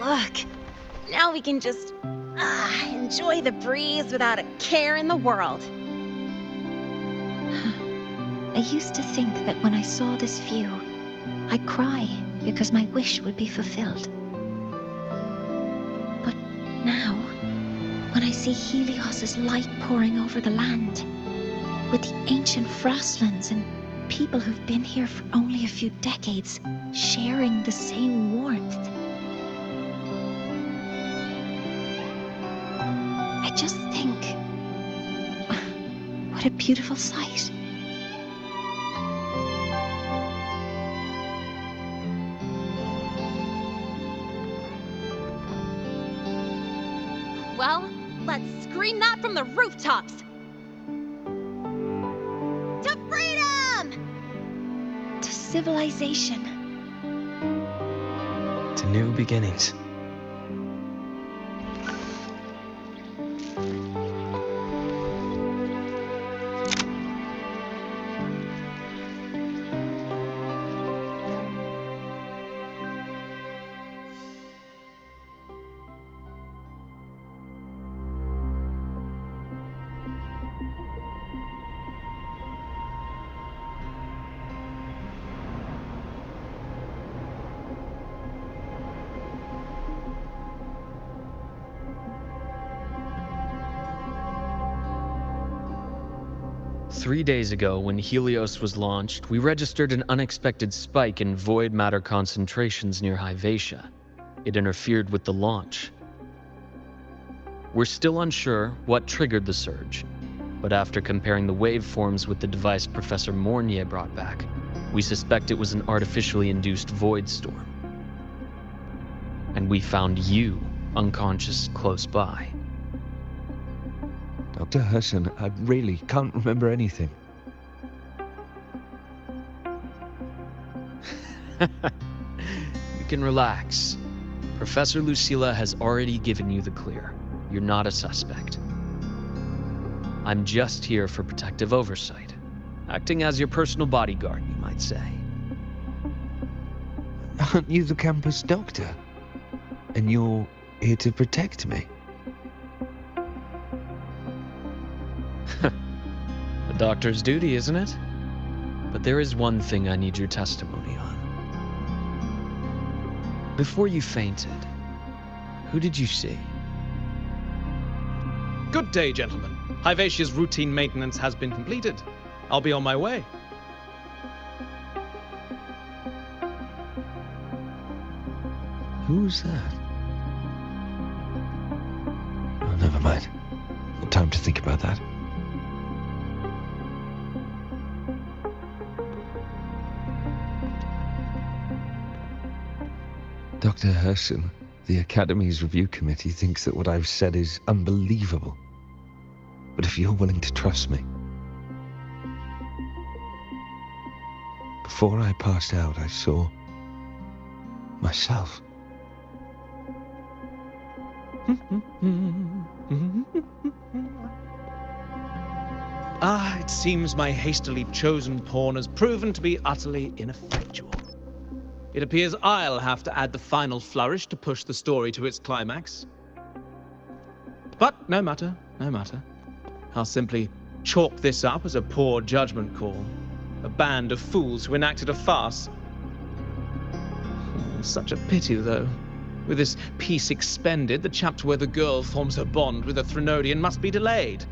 Look, now we can just enjoy the breeze without a care in the world. I used to think that when I saw this view, I'd cry because my wish would be fulfilled. But now, when I see Helios's light pouring over the land, with the ancient Frostlands and people who've been here for only a few decades sharing the same warmth, I just think, what a beautiful sight. Well, let's scream that from the rooftops! To freedom! To civilization. To new beginnings. Three days ago, when Helios was launched, we registered an unexpected spike in void matter concentrations near Hyvatia. It interfered with the launch. We're still unsure what triggered the surge, but after comparing the waveforms with the device Professor Mornier brought back, we suspect it was an artificially induced void storm. And we found you unconscious close by. Dr. Herson, I really can't remember anything. You can relax. Professor Lucilla has already given you the clear. You're not a suspect. I'm just here for protective oversight. Acting as your personal bodyguard, you might say. Aren't you the campus doctor? And you're here to protect me? The doctor's duty, isn't it? But there is one thing I need your testimony on. Before you fainted, who did you see? Good day, gentlemen. Hivacia's routine maintenance has been completed. I'll be on my way. Who's that? Oh, never mind. No time to think about that. Dr. Herson, the Academy's review committee thinks that what I've said is unbelievable. But if you're willing to trust me... Before I passed out, I saw... myself. It seems my hastily chosen pawn has proven to be utterly ineffectual. It appears I'll have to add the final flourish to push the story to its climax. But no matter, no matter. I'll simply chalk this up as a poor judgment call. A band of fools who enacted a farce. Such a pity, though. With this piece expended, the chapter where the girl forms her bond with a Threnodian must be delayed.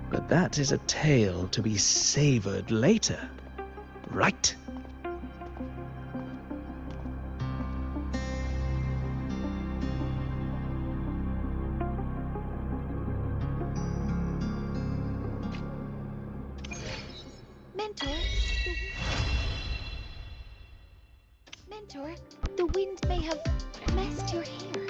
But that is a tale to be savored later, right? Mentor, the wind may have messed your hair.